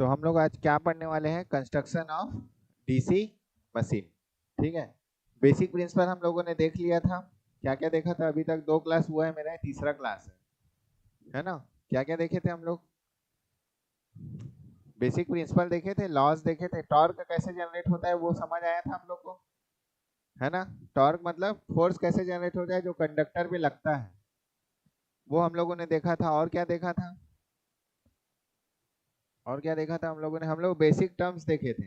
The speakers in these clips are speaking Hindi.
तो हम लोग आज क्या पढ़ने वाले हैं, कंस्ट्रक्शन ऑफ डीसी मशीन। ठीक है, बेसिक प्रिंसिपल हम लोगों ने देख लिया था। क्या क्या देखा था अभी तक? 2 क्लास हुआ है, मेरा तीसरा क्लास है ना। क्या क्या देखे थे हम लोग? बेसिक प्रिंसिपल देखे थे, लॉज देखे थे, टॉर्क कैसे जनरेट होता है वो समझ आया था हम लोग को, है ना। टॉर्क मतलब फोर्स कैसे जनरेट होता है जो कंडक्टर पे लगता है, वो हम लोगों ने देखा था। और क्या देखा था? और क्या देखा था हम लोगों ने? हम लोग बेसिक टर्म्स देखे थे।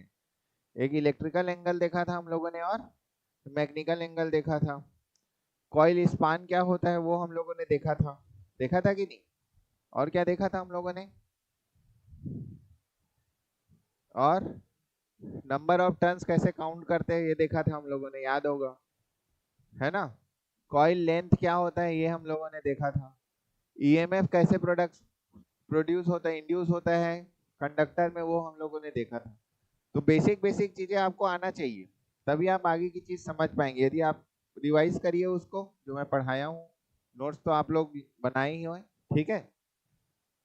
एक इलेक्ट्रिकल एंगल देखा था हम लोगों ने, और मैकेनिकल एंगल देखा था। कॉइल स्पान क्या होता है वो हम लोगों ने देखा था कि नहीं? और क्या देखा था हम लोगों ने? और नंबर ऑफ टर्न्स कैसे काउंट करते हैं ये देखा था हम लोगों ने, याद होगा, है ना। कॉइल लेंथ क्या होता है ये हम लोगों ने देखा था। ईएमएफ कैसे प्रोड्यूस होता है, इंड्यूस होता है कंडक्टर में, वो हम लोगों ने देखा था। तो बेसिक बेसिक चीजें आपको आना चाहिए, तभी आप आगे की चीज समझ पाएंगे। यदि आप रिवाइज करिए उसको जो मैं पढ़ाया हूँ, नोट्स तो आप लोग बनाए ही हो, ठीक है।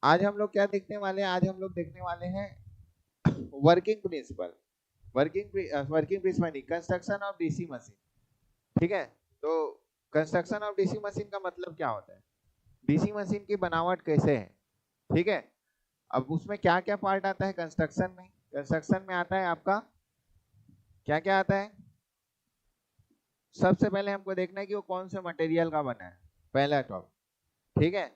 आज हम लोग क्या देखने वाले हैं? आज हम लोग देखने वाले हैं वर्किंग प्रिंसिपल। वर्किंग प्रिंसिपल नहीं, कंस्ट्रक्शन ऑफ डीसी मशीन। ठीक है, तो कंस्ट्रक्शन ऑफ डीसी मशीन का मतलब क्या होता है, डीसी मशीन की बनावट कैसे है, ठीक है। अब उसमें क्या क्या पार्ट आता है कंस्ट्रक्शन में? कंस्ट्रक्शन में आता है आपका क्या क्या आता है? सबसे पहले हमको देखना है कि वो कौन से मटेरियल का बना है, पहला टॉपिक, ठीक है।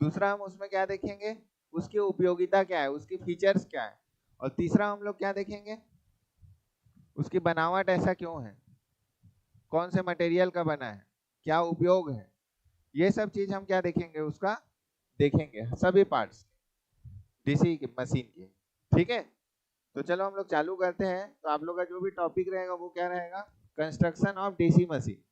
दूसरा हम उसमें क्या देखेंगे, उसकी उपयोगिता क्या है, उसकी फीचर्स क्या है। और तीसरा हम लोग क्या देखेंगे, उसकी बनावट ऐसा क्यों है, कौन से मटेरियल का बना है, क्या उपयोग है। ये सब चीज हम क्या देखेंगे, उसका देखेंगे सभी पार्ट्स डीसी की मशीन के, ठीक है। तो चलो हम लोग चालू करते हैं। तो आप लोग का जो भी टॉपिक रहेगा वो क्या रहेगा, construction of DC machine.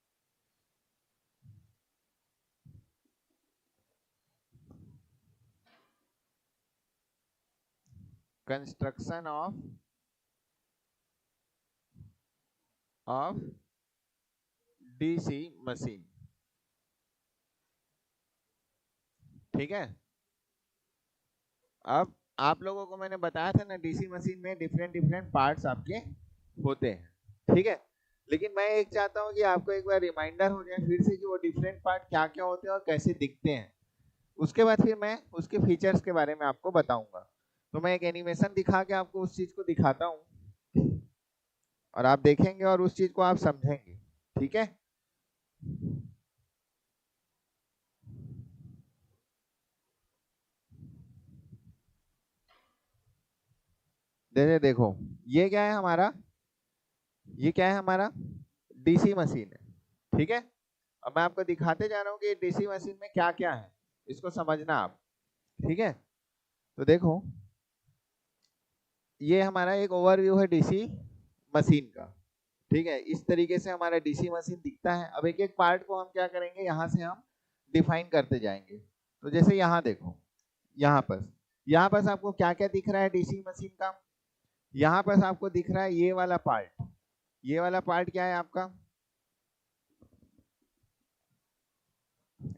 Construction of DC machine, ठीक है। अब आप लोगों को मैंने बताया था ना, डीसी मशीन में डिफरेंट डिफरेंट पार्ट्स आपके होते हैं, ठीक है। लेकिन मैं एक चाहता हूँ कि आपको एक बार रिमाइंडर हो जाए फिर से कि वो डिफरेंट पार्ट क्या क्या होते हैं और कैसे दिखते हैं। उसके बाद फिर मैं उसके फीचर्स के बारे में आपको बताऊंगा। तो मैं एक एनिमेशन दिखा के आपको उस चीज को दिखाता हूँ, और आप देखेंगे और उस चीज को आप समझेंगे, ठीक है। जैसे देखो, ये क्या है हमारा, ये क्या है हमारा, डीसी मशीन है, ठीक है। अब मैं आपको दिखाते जा रहा हूँ कि डीसी मशीन में क्या क्या है, इसको समझना आप, ठीक है। तो देखो, ये हमारा एक ओवरव्यू है डीसी मशीन का, ठीक है। इस तरीके से हमारा डीसी मशीन दिखता है। अब एक एक पार्ट को हम क्या करेंगे, यहाँ से हम डिफाइन करते जाएंगे। तो जैसे यहाँ देखो, यहाँ पर आपको क्या क्या दिख रहा है डीसी मशीन का? यहाँ पर आपको दिख रहा है ये वाला पार्ट। ये वाला पार्ट क्या है आपका,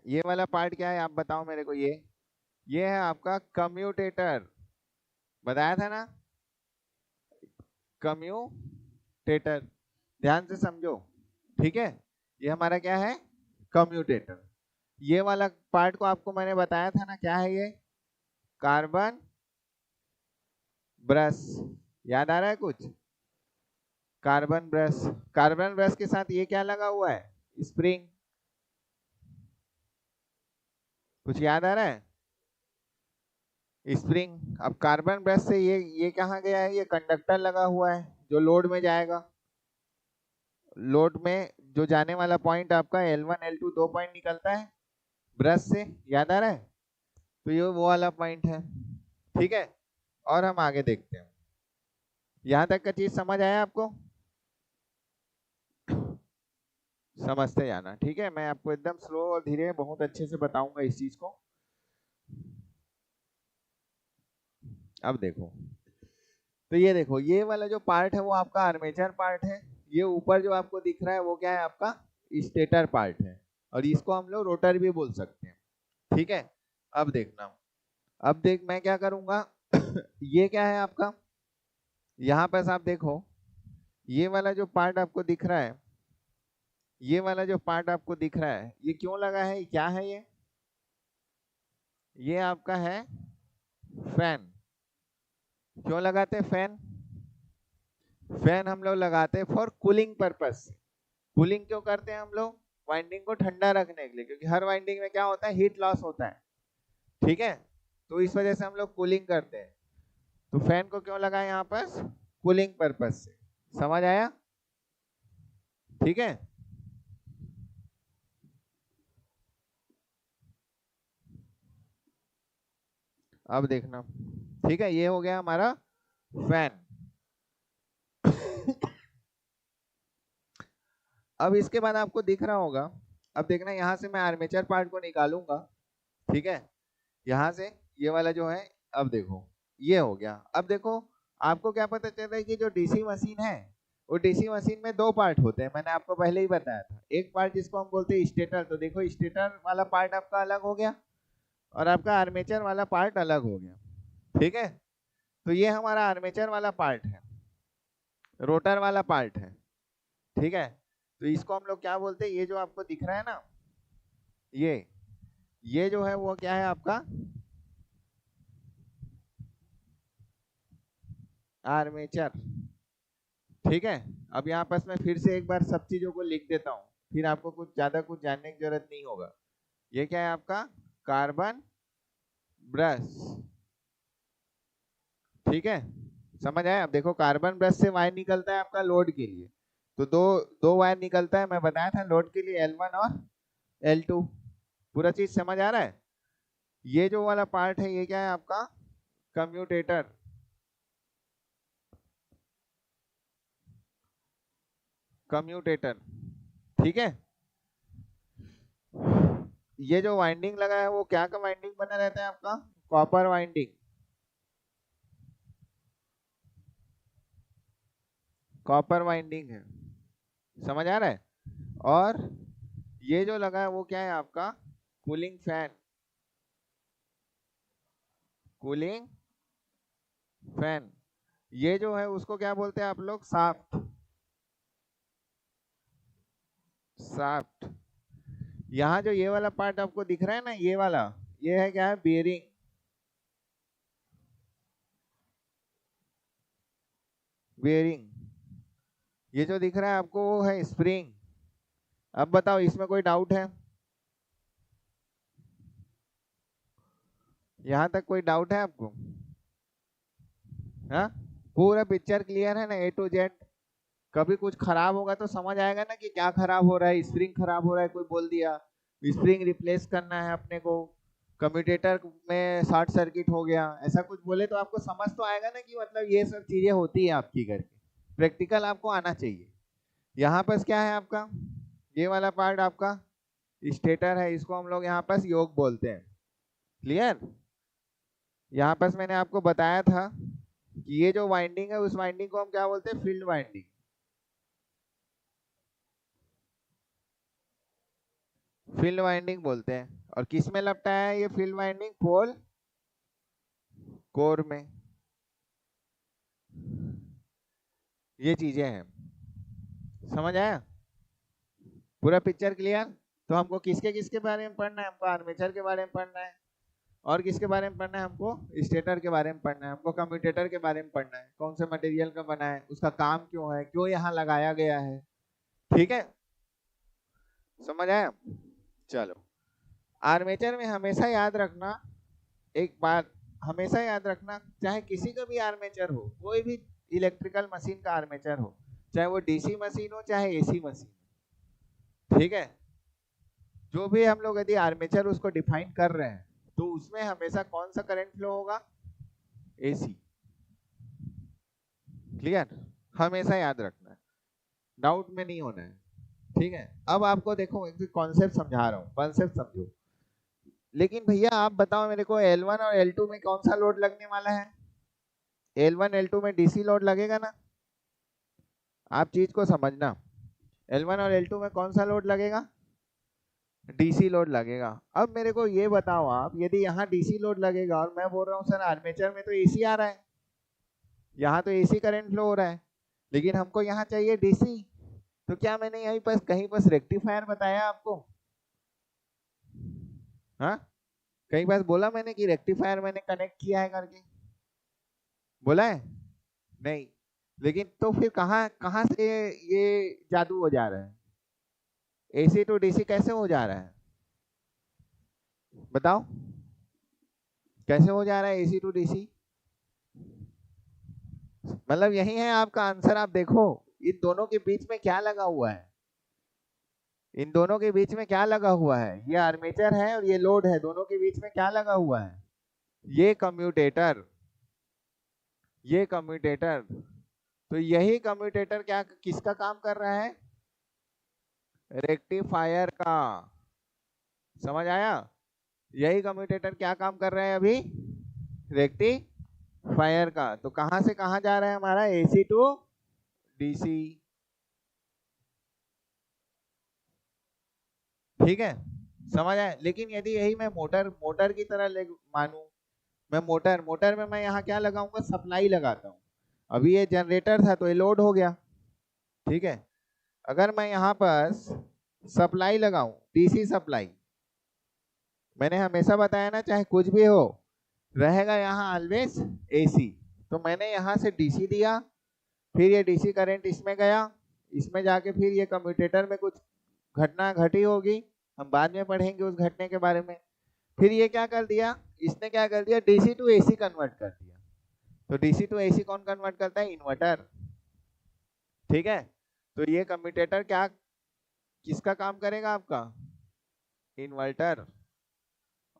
ये वाला पार्ट क्या है आप बताओ मेरे को। ये है आपका कम्यूटेटर, बताया था ना, कम्यूटेटर, ध्यान से समझो, ठीक है। ये हमारा क्या है, कम्यूटेटर। ये वाला पार्ट को आपको मैंने बताया था ना, क्या है ये, कार्बन ब्रश, याद आ रहा है कुछ? कार्बन ब्रश, कार्बन ब्रश के साथ ये क्या लगा हुआ है, स्प्रिंग, कुछ याद आ रहा है, स्प्रिंग। अब कार्बन ब्रश से ये कहाँ गया है, ये कंडक्टर लगा हुआ है जो लोड में जाएगा। लोड में जो जाने वाला पॉइंट आपका L1 L2 दो पॉइंट निकलता है ब्रश से, याद आ रहा है? तो ये वो वाला पॉइंट है, ठीक है। और हम आगे देखते हैं, यहाँ तक का चीज समझ आया आपको? समझते जाना, ठीक है। मैं आपको एकदम स्लो और धीरे बहुत अच्छे से बताऊंगा इस चीज को। अब देखो, तो ये देखो, ये वाला जो पार्ट है वो आपका आर्मेचर पार्ट है। ये ऊपर जो आपको दिख रहा है वो क्या है आपका, स्टेटर पार्ट है। और इसको हम लोग रोटर भी बोल सकते हैं, ठीक है। अब देखना, अब देख मैं क्या करूंगा, ये क्या है आपका, यहाँ पर आप देखो, ये वाला जो पार्ट आपको दिख रहा है, ये वाला जो पार्ट आपको दिख रहा है, ये क्यों लगा है, क्या है ये आपका है फैन। क्यों लगाते हैं फैन? फैन हम लोग लगाते हैं फॉर कूलिंग पर्पस। कूलिंग क्यों करते हैं हम लोग? वाइंडिंग को ठंडा रखने के लिए, क्योंकि हर वाइंडिंग में क्या होता है, हीट लॉस होता है, ठीक है। तो इस वजह से हम लोग कूलिंग करते हैं। तो फैन को क्यों लगाए यहाँ पर? कूलिंग पर्पस से। समझ आया? ठीक है। अब देखना, ठीक है, ये हो गया हमारा फैन। अब इसके बाद आपको दिख रहा होगा, अब देखना यहाँ से मैं आर्मेचर पार्ट को निकालूंगा, ठीक है, यहाँ से ये वाला जो है, अब देखो ये हो गया। अब देखो आपको क्या पता चल रहा है कि जो डीसी मशीन है, वो डीसी मशीन में दो पार्ट होते हैं, मैंने आपको पहले ही बताया था। एक पार्ट जिसको हम बोलते हैं स्टेटर, तो देखो स्टेटर वाला पार्ट आपका अलग हो गया और आपका आर्मेचर वाला पार्ट अलग हो गया, ठीक है। तो ये हमारा आर्मेचर वाला पार्ट है, रोटर वाला पार्ट है, ठीक है। तो इसको हम लोग क्या बोलते हैं, ये जो आपको दिख रहा है ना, ये जो है वो क्या है आपका आर्मेचर, ठीक है। अब यहाँ पर मैं फिर से एक बार सब चीजों को लिख देता हूँ, फिर आपको कुछ ज्यादा कुछ जानने की जरूरत नहीं होगा। ये क्या है आपका कार्बन ब्रश, ठीक है, समझ आया? अब देखो कार्बन ब्रश से वायर निकलता है आपका लोड के लिए, तो दो दो वायर निकलता है, मैं बताया था लोड के लिए L1 और L2। पूरा चीज समझ आ रहा है? ये जो वाला पार्ट है ये क्या है आपका कम्यूटेटर, कम्यूटेटर, ठीक है। ये जो वाइंडिंग लगा है वो क्या का वाइंडिंग बना रहता है आपका, कॉपर वाइंडिंग, कॉपर वाइंडिंग है, समझ आ रहा है? और ये जो लगा है वो क्या है आपका कूलिंग फैन, कूलिंग फैन। ये जो है उसको क्या बोलते हैं आप लोग, शाफ्ट, शाफ्ट। यहाँ जो ये वाला पार्ट आपको दिख रहा है ना, ये वाला, ये है क्या है बेरिंग, बेरिंग। ये जो दिख रहा है आपको वो है स्प्रिंग। अब बताओ इसमें कोई डाउट है? यहाँ तक कोई डाउट है आपको? हाँ, पूरा पिक्चर क्लियर है ना, ए टू जेड? कभी कुछ खराब होगा तो समझ आएगा ना कि क्या खराब हो रहा है, स्प्रिंग खराब हो रहा है, कोई बोल दिया स्प्रिंग रिप्लेस करना है अपने को, कम्यूटेटर में शॉर्ट सर्किट हो गया, ऐसा कुछ बोले तो आपको समझ तो आएगा ना कि मतलब ये सब चीजें होती है आपकी घर की, प्रैक्टिकल आपको आना चाहिए। यहाँ पर क्या है आपका, ये वाला पार्ट आपका स्टेटर है, इसको हम लोग यहाँ पर योग बोलते हैं, क्लियर? यहाँ पर मैंने आपको बताया था कि ये जो वाइंडिंग है उस वाइंडिंग को हम क्या बोलते हैं, फील्ड वाइंडिंग, फील्ड वाइंडिंग बोलते हैं। और किस में लगता है ये फील्ड वाइंडिंग, पोल कोर में, ये चीजें हैं, समझ आया? पूरा पिक्चर क्लियर? तो हमको किसके किसके बारे में पढ़ना है, हमको आर्मेचर के बारे में पढ़ना है, और किसके बारे में पढ़ना है, हमको स्टेटर के बारे में पढ़ना है, हमको कम्यूटेटर के बारे में पढ़ना है, कौन से मटेरियल का बना है, उसका काम क्यों है, क्यों यहाँ लगाया गया है, ठीक है, समझ आया? चलो, आर्मेचर में हमेशा याद रखना एक बात, हमेशा याद रखना, चाहे किसी का भी आर्मेचर हो, कोई भी इलेक्ट्रिकल मशीन का आर्मेचर हो, चाहे वो डीसी मशीन हो चाहे एसी मशीन, ठीक है, जो भी हम लोग यदि आर्मेचर उसको डिफाइन कर रहे हैं तो उसमें हमेशा कौन सा करंट फ्लो होगा, एसी, क्लियर? हमेशा याद रखना है, डाउट में नहीं होना है, ठीक है। अब आपको देखो एक कॉन्सेप्ट समझा रहा हूँ, कॉन्सेप्ट समझो। लेकिन भैया आप बताओ मेरे को L1 और L2 में कौन सा लोड लगने वाला है? L1 L2 में डीसी लोड लगेगा ना? आप चीज को समझना, L1 और L2 में कौन सा लोड लगेगा, डीसी लोड लगेगा। अब मेरे को ये बताओ आप, यदि यहाँ डीसी लोड लगेगा और मैं बोल रहा हूँ सर आर्मेचर में तो एसी आ रहा है, यहाँ तो एसी करंट फ्लो हो रहा है, लेकिन हमको यहाँ चाहिए डीसी, तो क्या मैंने यहीं पर कहीं पर रेक्टिफायर बताया आपको? हाँ, कहीं पर बोला मैंने कि रेक्टिफायर मैंने कनेक्ट किया है करके? बोला है? नहीं। लेकिन तो फिर कहाँ कहाँ से ये जादू हो जा रहा है? एसी टू डीसी कैसे हो जा रहा है बताओ? कैसे हो जा रहा है एसी टू डीसी? मतलब यही है आपका आंसर। आप देखो इन दोनों के बीच में क्या लगा हुआ है, इन दोनों के बीच में क्या लगा हुआ है? ये आर्मेचर है और ये लोड है, दोनों के बीच में क्या लगा हुआ है? ये कम्यूटेटर, ये कम्यूटेटर। तो यही कम्यूटेटर क्या किसका काम कर रहा है? रेक्टिफायर का। समझ आया? यही कम्यूटेटर क्या काम कर रहा है अभी? रेक्टिफायर का। तो कहां से कहां जा रहा है हमारा? AC to DC. ठीक है, समझ आया? लेकिन यदि यही मैं मोटर मोटर की तरह मानूं, मैं मोटर मोटर में मैं यहाँ क्या लगाऊंगा? सप्लाई लगाता हूँ। अभी ये जनरेटर था तो ये लोड हो गया, ठीक है। अगर मैं यहाँ पर सप्लाई लगाऊं, डीसी सप्लाई, मैंने हमेशा बताया ना चाहे कुछ भी हो रहेगा यहाँ ऑलवेज एसी। तो मैंने यहाँ से डीसी दिया, फिर ये डीसी करंट इसमें गया, इसमें जाके फिर ये कम्यूटेटर में कुछ घटना घटी होगी, हम बाद में पढ़ेंगे उस घटने के बारे में। फिर ये क्या कर दिया, इसने क्या कर दिया? डीसी टू एसी कन्वर्ट कर दिया। तो डीसी टू एसी कौन कन्वर्ट करता है? इन्वर्टर। ठीक है, तो ये कम्यूटेटर क्या किसका काम करेगा? आपका इन्वर्टर।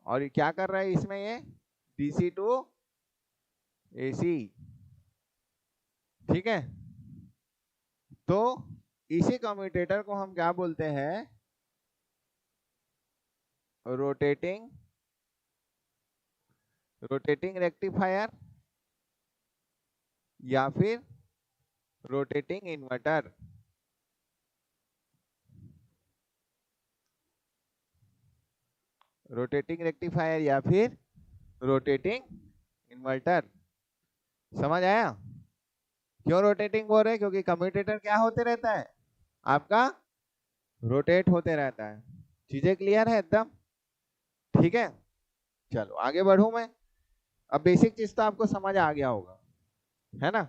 और ये क्या कर रहा है इसमें? ये डीसी टू एसी। ठीक है, तो इसी कम्यूटेटर को हम क्या बोलते हैं? रोटेटिंग रोटेटिंग रेक्टिफायर या फिर रोटेटिंग इन्वर्टर। रोटेटिंग रेक्टिफायर या फिर रोटेटिंग इन्वर्टर। समझ आया? क्यों रोटेटिंग बोल रहे हैं? क्योंकि कम्यूटेटर क्या होते रहता है आपका? रोटेट होते रहता है। चीजें क्लियर है एकदम? ठीक है, चलो आगे बढ़ूं मैं। अब बेसिक चीज तो आपको समझ आ गया होगा, है ना?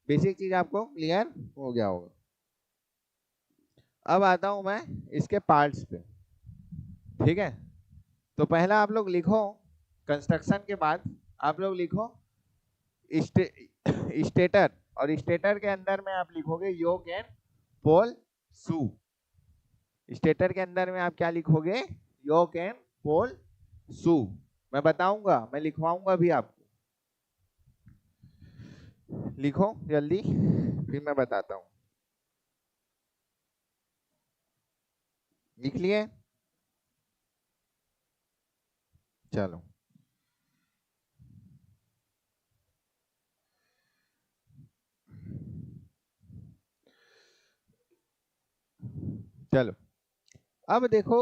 बेसिक चीज आपको क्लियर हो गया होगा। अब आता हूं मैं इसके पार्ट्स पे। ठीक है, तो पहला आप लोग लिखो, कंस्ट्रक्शन के बाद आप लोग लिखो स्टेटर, और स्टेटर के अंदर में आप लिखोगे योक एंड पोल शू। स्टेटर के अंदर में आप क्या लिखोगे? योक एंड पोल शू। मैं बताऊंगा, मैं लिखवाऊंगा भी आपको। लिखो जल्दी, फिर मैं बताता हूं। लिख लिए? चलो, चलो अब देखो,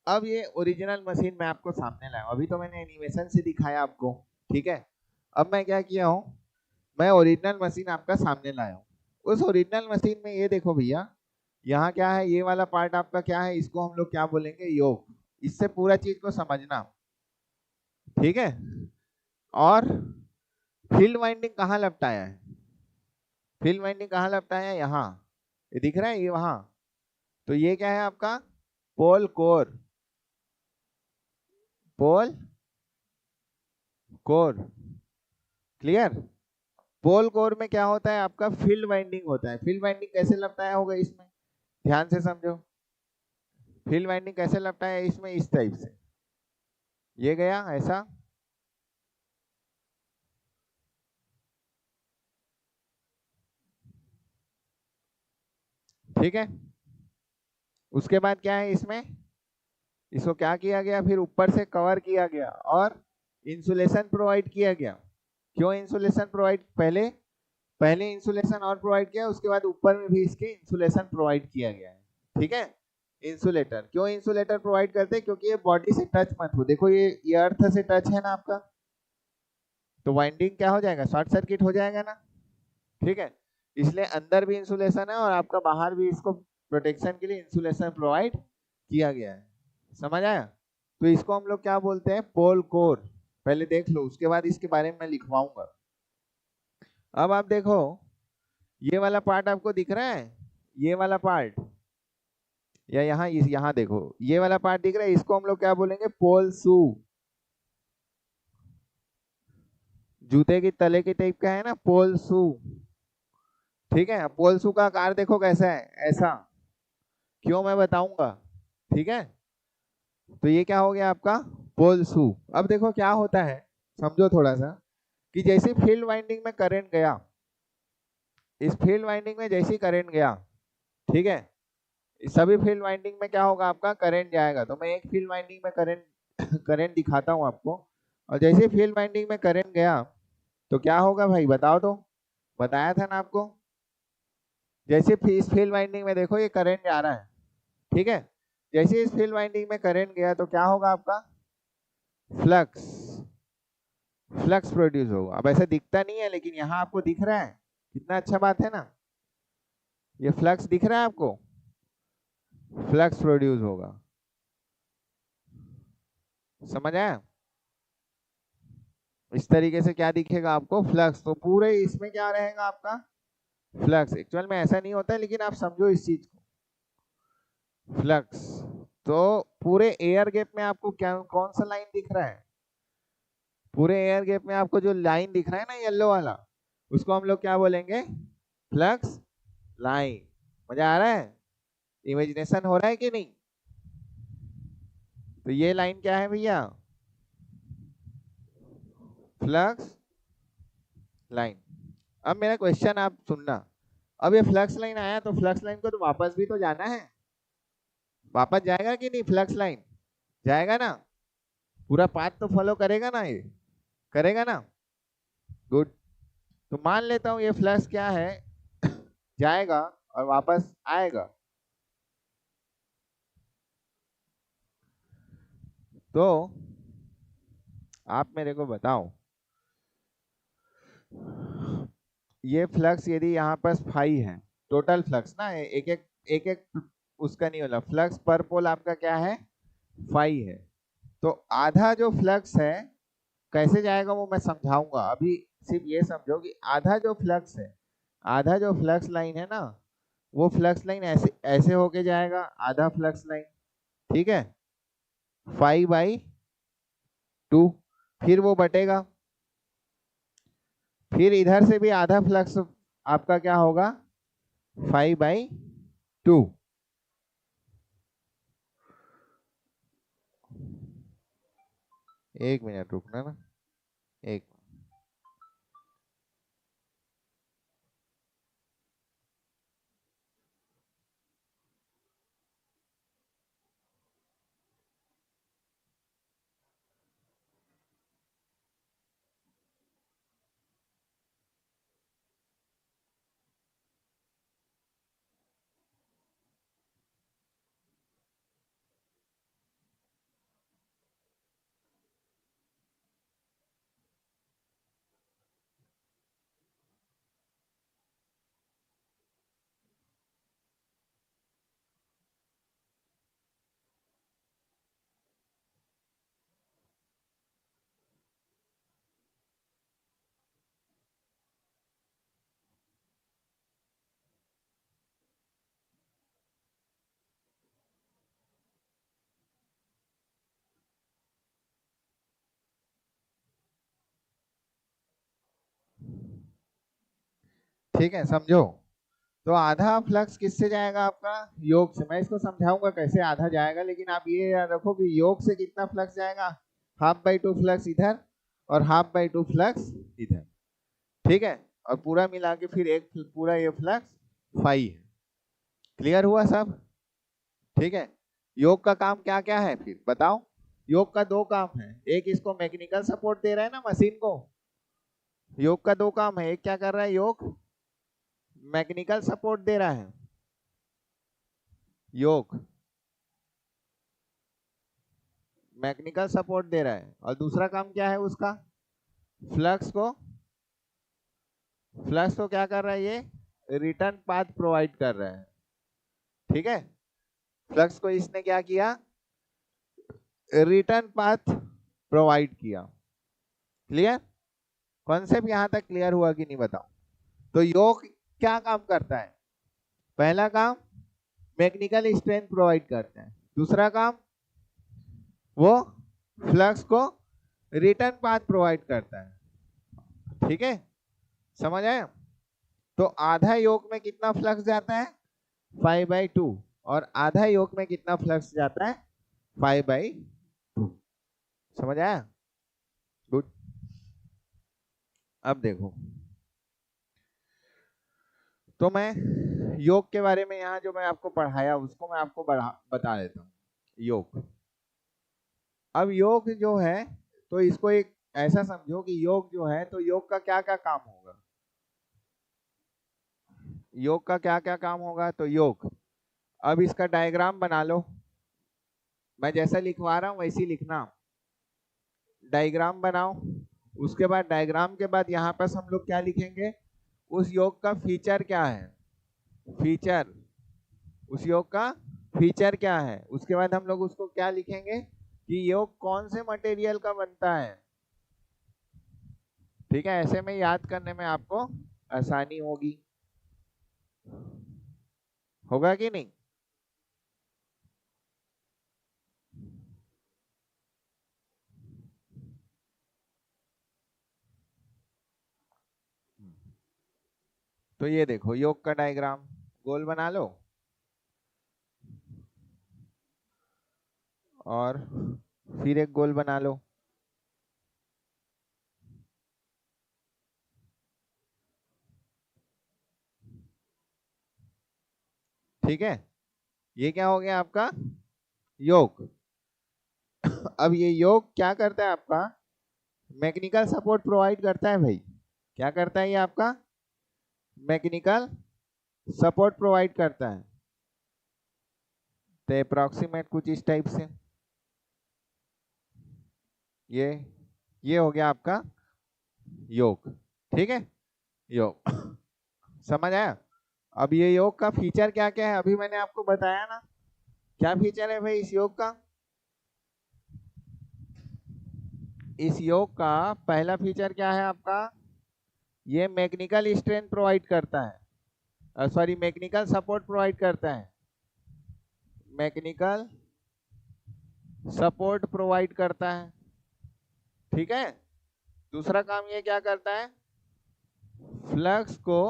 अब ये ओरिजिनल मशीन मैं आपको सामने लाया हूं। अभी तो मैंने एनिमेशन से दिखाया आपको, ठीक है। अब मैं क्या किया हूं, मैं ओरिजिनल मशीन आपका सामने लाया हूं। उस ओरिजिनल मशीन में ये देखो भैया, यहाँ क्या है? ये वाला पार्ट आपका क्या है? इसको हम लोग क्या बोलेंगे? योक। इससे पूरा चीज को समझना, ठीक है। और फील्ड वाइंडिंग कहाँ लपटाया है? फील्ड वाइंडिंग कहाँ लपटाया है? यहाँ, ये दिख रहा है, ये वहां। तो ये क्या है आपका? पोल कोर। पोल कोर, क्लियर? पोल कोर में क्या होता है आपका? फील्ड वाइंडिंग होता है। फील्ड वाइंडिंग कैसे लपटाया होगा इसमें? ध्यान से समझो, फील्ड वाइंडिंग कैसे लपटाया है इसमें? इस टाइप से ये गया ऐसा, ठीक है। उसके बाद क्या है इसमें? इसको क्या किया गया? फिर ऊपर से कवर किया गया और इंसुलेशन प्रोवाइड किया गया। क्यों इंसुलेशन प्रोवाइड? पहले पहले इंसुलेशन और प्रोवाइड किया, उसके बाद ऊपर में भी इसके इंसुलेशन प्रोवाइड किया गया है, ठीक है। इंसुलेटर। क्यों इंसुलेटर प्रोवाइड करते हैं? क्योंकि ये बॉडी से टच मत हो। देखो ये अर्थ से टच है ना आपका, तो वाइंडिंग क्या हो जाएगा, शॉर्ट सर्किट हो जाएगा ना। ठीक है, इसलिए अंदर भी इंसुलेशन है और आपका बाहर भी इसको प्रोटेक्शन के लिए इंसुलेशन प्रोवाइड किया गया है। समझ आया? तो इसको हम लोग क्या बोलते हैं, पोल कोर। पहले देख लो, उसके बाद इसके बारे में मैं लिखवाऊंगा। अब आप देखो, ये वाला पार्ट आपको दिख रहा है, ये वाला पार्ट, या यहाँ देखो, ये वाला पार्ट दिख रहा है, इसको हम लोग क्या बोलेंगे, पोल शू। जूते की तले की टाइप का है ना, पोल शू। ठीक है, पोल शू का आकार देखो कैसा है, ऐसा। क्यों, मैं बताऊंगा। ठीक है, तो ये क्या हो गया आपका, पोल शू। अब देखो क्या होता है, समझो थोड़ा सा, कि जैसे फील्ड वाइंडिंग में करंट गया, इस फील्ड वाइंडिंग में जैसे करंट गया, ठीक है, सभी फील्ड वाइंडिंग में क्या होगा, आपका करंट जाएगा। तो मैं एक फील्ड वाइंडिंग में करंट करंट दिखाता हूँ आपको। और जैसे फील्ड वाइंडिंग में करंट गया तो क्या होगा भाई, बताओ तो, बताया था ना आपको। जैसे इस फील्ड वाइंडिंग में देखो ये करंट जा रहा है, ठीक है, जैसे इस फील्ड वाइंडिंग में करंट गया तो क्या होगा आपका, फ्लक्स, फ्लक्स प्रोड्यूस होगा। अब ऐसा दिखता नहीं है, लेकिन यहाँ आपको दिख रहा है, कितना अच्छा बात है ना, ये फ्लक्स दिख रहा है आपको, फ्लक्स प्रोड्यूस होगा। समझ आया? इस तरीके से क्या दिखेगा आपको, फ्लक्स। तो पूरे इसमें क्या रहेगा आपका, फ्लक्स। एक्चुअल में ऐसा नहीं होता है, लेकिन आप समझो इस चीज को, फ्लक्स। तो पूरे एयर गैप में आपको क्या, कौन सा लाइन दिख रहा है, पूरे एयर गैप में आपको जो लाइन दिख रहा है ना, येलो वाला, उसको हम लोग क्या बोलेंगे, फ्लक्स लाइन। मजा आ रहा है, इमेजिनेशन हो रहा है कि नहीं? तो ये लाइन क्या है भैया, फ्लक्स लाइन। अब मेरा क्वेश्चन आप सुनना, अब ये फ्लक्स लाइन आया तो फ्लक्स लाइन को तो वापस भी तो जाना है, वापस जाएगा कि नहीं, फ्लक्स लाइन जाएगा ना, पूरा पाथ तो फॉलो करेगा ना, ये करेगा ना, गुड। तो मान लेता हूँ ये फ्लक्स क्या है, जाएगा और वापस आएगा। तो आप मेरे को बताओ, ये फ्लक्स यदि यहाँ पर फाई है, टोटल फ्लक्स ना, एक एक उसका नहीं होला, फ्लक्स पर पोल आपका क्या है, फाई है। तो आधा जो फ्लक्स है कैसे जाएगा वो मैं समझाऊंगा। अभी सिर्फ ये समझो कि आधा जो फ्लक्स है, आधा जो फ्लक्स लाइन है ना, वो फ्लक्स लाइन ऐसे ऐसे होके जाएगा, आधा फ्लक्स लाइन, ठीक है, 5/2। फिर वो बटेगा, फिर इधर से भी आधा फ्लक्स आपका क्या होगा, 5/2। एक मिनट रुकना ना, एक, ठीक है, समझो। तो आधा फ्लक्स किससे जाएगा आपका, योग से। मैं इसको समझाऊंगा कैसे आधा जाएगा, लेकिन आप ये याद रखो कि योग से कितना फ्लक्स जाएगा, 1/2 फ्लक्स इधर और 1/2 फ्लक्स इधर, ठीक है, और पूरा मिला के फिर एक पूरा ये फ्लक्स फाई है। क्लियर हुआ सब? ठीक है, योग का काम क्या क्या है फिर बताओ। योग का दो काम है, एक इसको मैकेनिकल सपोर्ट दे रहा है ना मशीन को, योग का दो काम है, एक क्या कर रहा है योग, मैकेनिकल सपोर्ट दे रहा है योग, मैकेनिकल सपोर्ट दे रहा है, और दूसरा काम क्या है उसका, फ्लक्स को क्या कर रहा है, ये रिटर्न पाथ प्रोवाइड कर रहा है। ठीक है, फ्लक्स को इसने क्या किया, रिटर्न पाथ प्रोवाइड किया। क्लियर, कॉन्सेप्ट यहां तक क्लियर हुआ कि नहीं बताओ। तो योक क्या काम करता है, पहला काम मैकेनिकल स्ट्रेंथ प्रोवाइड करते हैं, दूसरा काम वो फ्लक्स को रिटर्न पाथ प्रोवाइड करता है। ठीक है, समझ आया। तो आधा योक में कितना फ्लक्स जाता है, 5/2, और आधा योक में कितना फ्लक्स जाता है, 5/2। समझ आया, गुड। अब देखो, तो मैं योग के बारे में यहाँ जो मैं आपको पढ़ाया उसको मैं आपको बता देता हूँ। योग, अब योग जो है, तो इसको एक ऐसा समझो कि योग जो है, तो योग का क्या क्या काम होगा, योग का क्या क्या काम होगा। तो योग, अब इसका डायग्राम बना लो, मैं जैसा लिखवा रहा हूँ वैसे ही लिखना, डायग्राम बनाओ। उसके बाद डायग्राम के बाद यहाँ पर हम लोग क्या लिखेंगे, उस योग का फीचर क्या है, फीचर, उस योग का फीचर क्या है। उसके बाद हम लोग उसको क्या लिखेंगे कि योग कौन से मटेरियल का बनता है। ठीक है, ऐसे में याद करने में आपको आसानी होगी, होगा कि नहीं। तो ये देखो योग का डायग्राम, गोल बना लो, और फिर एक गोल बना लो। ठीक है, ये क्या हो गया आपका योग। अब ये योग क्या करता है आपका, मैकेनिकल सपोर्ट प्रोवाइड करता है भाई। क्या करता है ये आपका, मैकेनिकल सपोर्ट प्रोवाइड करता है। तो अप्रोक्सीमेट कुछ इस टाइप से, ये ये हो गया आपका योग। ठीक है, योग समझ आया। अब ये योग का फीचर क्या क्या है, अभी मैंने आपको बताया ना, क्या फीचर है भाई इस योग का। इस योग का पहला फीचर क्या है आपका, ये मैकेनिकल स्ट्रेंथ प्रोवाइड करता है, सॉरी मैकेनिकल सपोर्ट प्रोवाइड करता है, मैकेनिकल सपोर्ट प्रोवाइड करता है। ठीक है, दूसरा काम ये क्या करता है, फ्लक्स को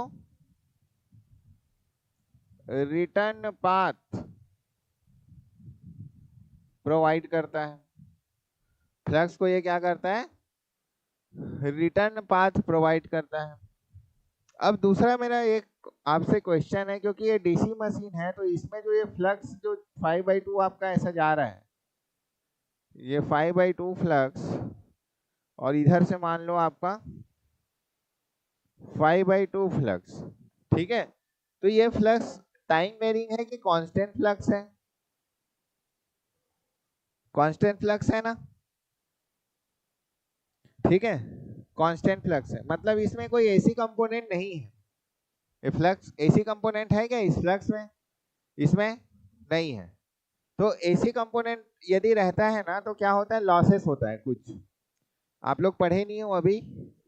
रिटर्न पाथ प्रोवाइड करता है। फ्लक्स को ये क्या करता है, रिटर्न पाथ प्रोवाइड करता है। अब दूसरा मेरा एक आपसे क्वेश्चन है, क्योंकि ये डीसी मशीन है, तो इसमें जो ये फ्लक्स जो 5/2 आपका ऐसा जा रहा है, ये 5/2 फ्लक्स, और इधर से मान लो आपका 5/2 फ्लक्स। ठीक है, तो ये फ्लक्स टाइम वेरिंग है कि कांस्टेंट फ्लक्स है, कांस्टेंट फ्लक्स है ना। ठीक है, कांस्टेंट फ्लक्स है, मतलब इसमें कोई एसी कंपोनेंट नहीं है। ये फ्लक्स एसी कंपोनेंट है क्या इस फ्लक्स में, इसमें नहीं है। तो एसी कंपोनेंट यदि रहता है ना, तो क्या होता है, लॉसेस होता है कुछ। आप लोग पढ़े नहीं हो अभी,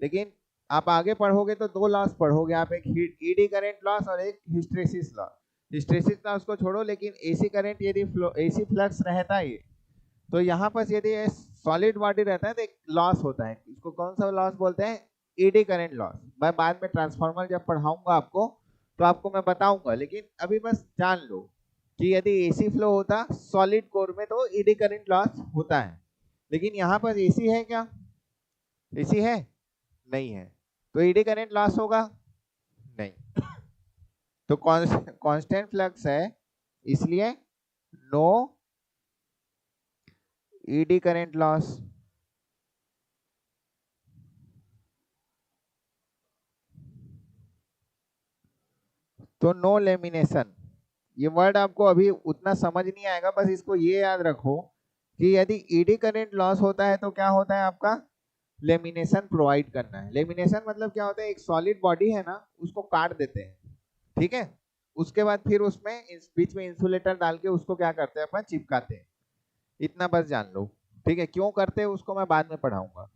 लेकिन आप आगे पढ़ोगे तो दो लॉस पढ़ोगे आप, एक ईडी करंट लॉस और एक हिस्ट्रेसिस लॉस। हिस्ट्रेसिस लॉस को छोड़ो, लेकिन एसी करंट यदि एसी फ्लक्स रहता है, तो यहाँ पर यदि सॉलिड बॉडी रहता है तो एक लॉस होता है, इसको कौन सा लॉस बोलते हैं, ईडी करंट लॉस। मैं बाद में ट्रांसफार्मर जब पढ़ाऊंगा आपको तो आपको मैं बताऊंगा, लेकिन अभी बस जान लो कि यदि एसी फ्लो होता सॉलिड कोर में तो ईडी करंट लॉस होता है। लेकिन यहाँ पर एसी है क्या, एसी है नहीं है, तो ईडी करंट लॉस होगा नहीं। तो कांस्टेंट फ्लक्स है, इसलिए नो ईडी करंट लॉस। तो नो लेमिनेशन, ये वर्ड आपको अभी उतना समझ नहीं आएगा, बस इसको ये याद रखो कि यदि ईडी करंट लॉस होता है तो क्या होता है आपका, लेमिनेशन प्रोवाइड करना है। लेमिनेशन मतलब क्या होता है, एक सॉलिड बॉडी है ना, उसको काट देते हैं, ठीक है, उसके बाद फिर उसमें बीच में इंसुलेटर डाल के उसको क्या करते हैं अपन, चिपकाते हैं। इतना बस जान लो, ठीक है। क्यों करते हैं उसको मैं बाद में पढ़ाऊंगा,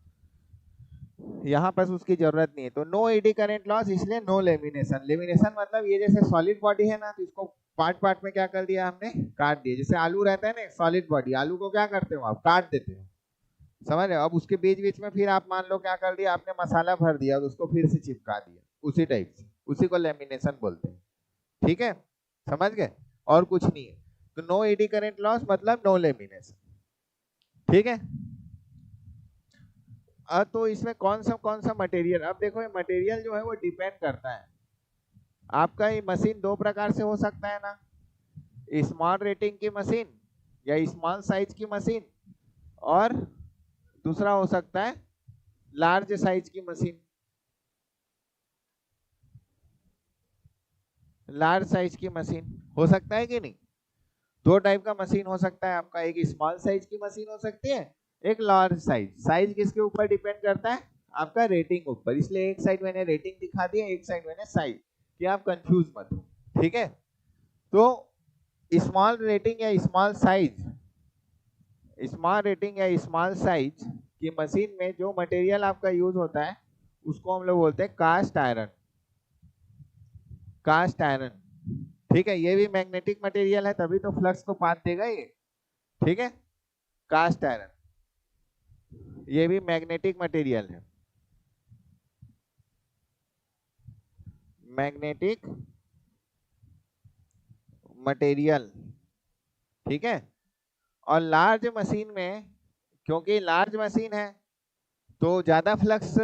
यहाँ पर उसकी जरूरत नहीं है। तो नो एडी करंट लॉस, इसलिए नो लेमिनेशन। लेमिनेशन मतलब ये जैसे सॉलिड बॉडी है ना, तो इसको पार्ट पार्ट में क्या कर दिया हमने, काट दिया। जैसे आलू रहता है ना, सॉलिड बॉडी, आलू को क्या करते हो आप, काट देते हो, समझ रहे हो। अब उसके बीच बीच में फिर आप मान लो क्या कर दिया आपने, मसाला भर दिया और उसको फिर से चिपका दिया, उसी टाइप से, उसी को लेमिनेशन बोलते हैं, ठीक है, समझ गए। और कुछ नहीं है। तो नो एडी करंट लॉस मतलब नो लेमिनेशन, ठीक है। अब तो इसमें कौन सा मटेरियल, अब देखो ये मटेरियल जो है वो डिपेंड करता है। आपका ये मशीन दो प्रकार से हो सकता है ना, स्मॉल रेटिंग की मशीन या स्मॉल साइज की मशीन, और दूसरा हो सकता है लार्ज साइज की मशीन। लार्ज साइज की मशीन हो सकता है कि नहीं, दो टाइप का मशीन हो सकता है आपका, एक स्मॉल साइज की मशीन हो सकती है, एक लार्ज साइज। साइज किसके ऊपर डिपेंड करता है, आपका रेटिंग ऊपर, इसलिए एक साइड मैंने रेटिंग दिखा दिया, एक साइड मैंने साइज, कि आप कंफ्यूज मत हो, ठीक है। तो स्मॉल रेटिंग या स्मॉल साइज, स्मॉल रेटिंग या स्मॉल साइज की मशीन में जो मटेरियल आपका यूज होता है उसको हम लोग बोलते हैं कास्ट आयरन। कास्ट आयरन, ठीक है, ये भी मैग्नेटिक मटेरियल है, तभी तो फ्लक्स को पाथ देगा ये, ठीक है। कास्ट आयरन ये भी मैग्नेटिक मटेरियल है, मैग्नेटिक मटेरियल, ठीक है। और लार्ज मशीन में, क्योंकि लार्ज मशीन है तो ज्यादा फ्लक्स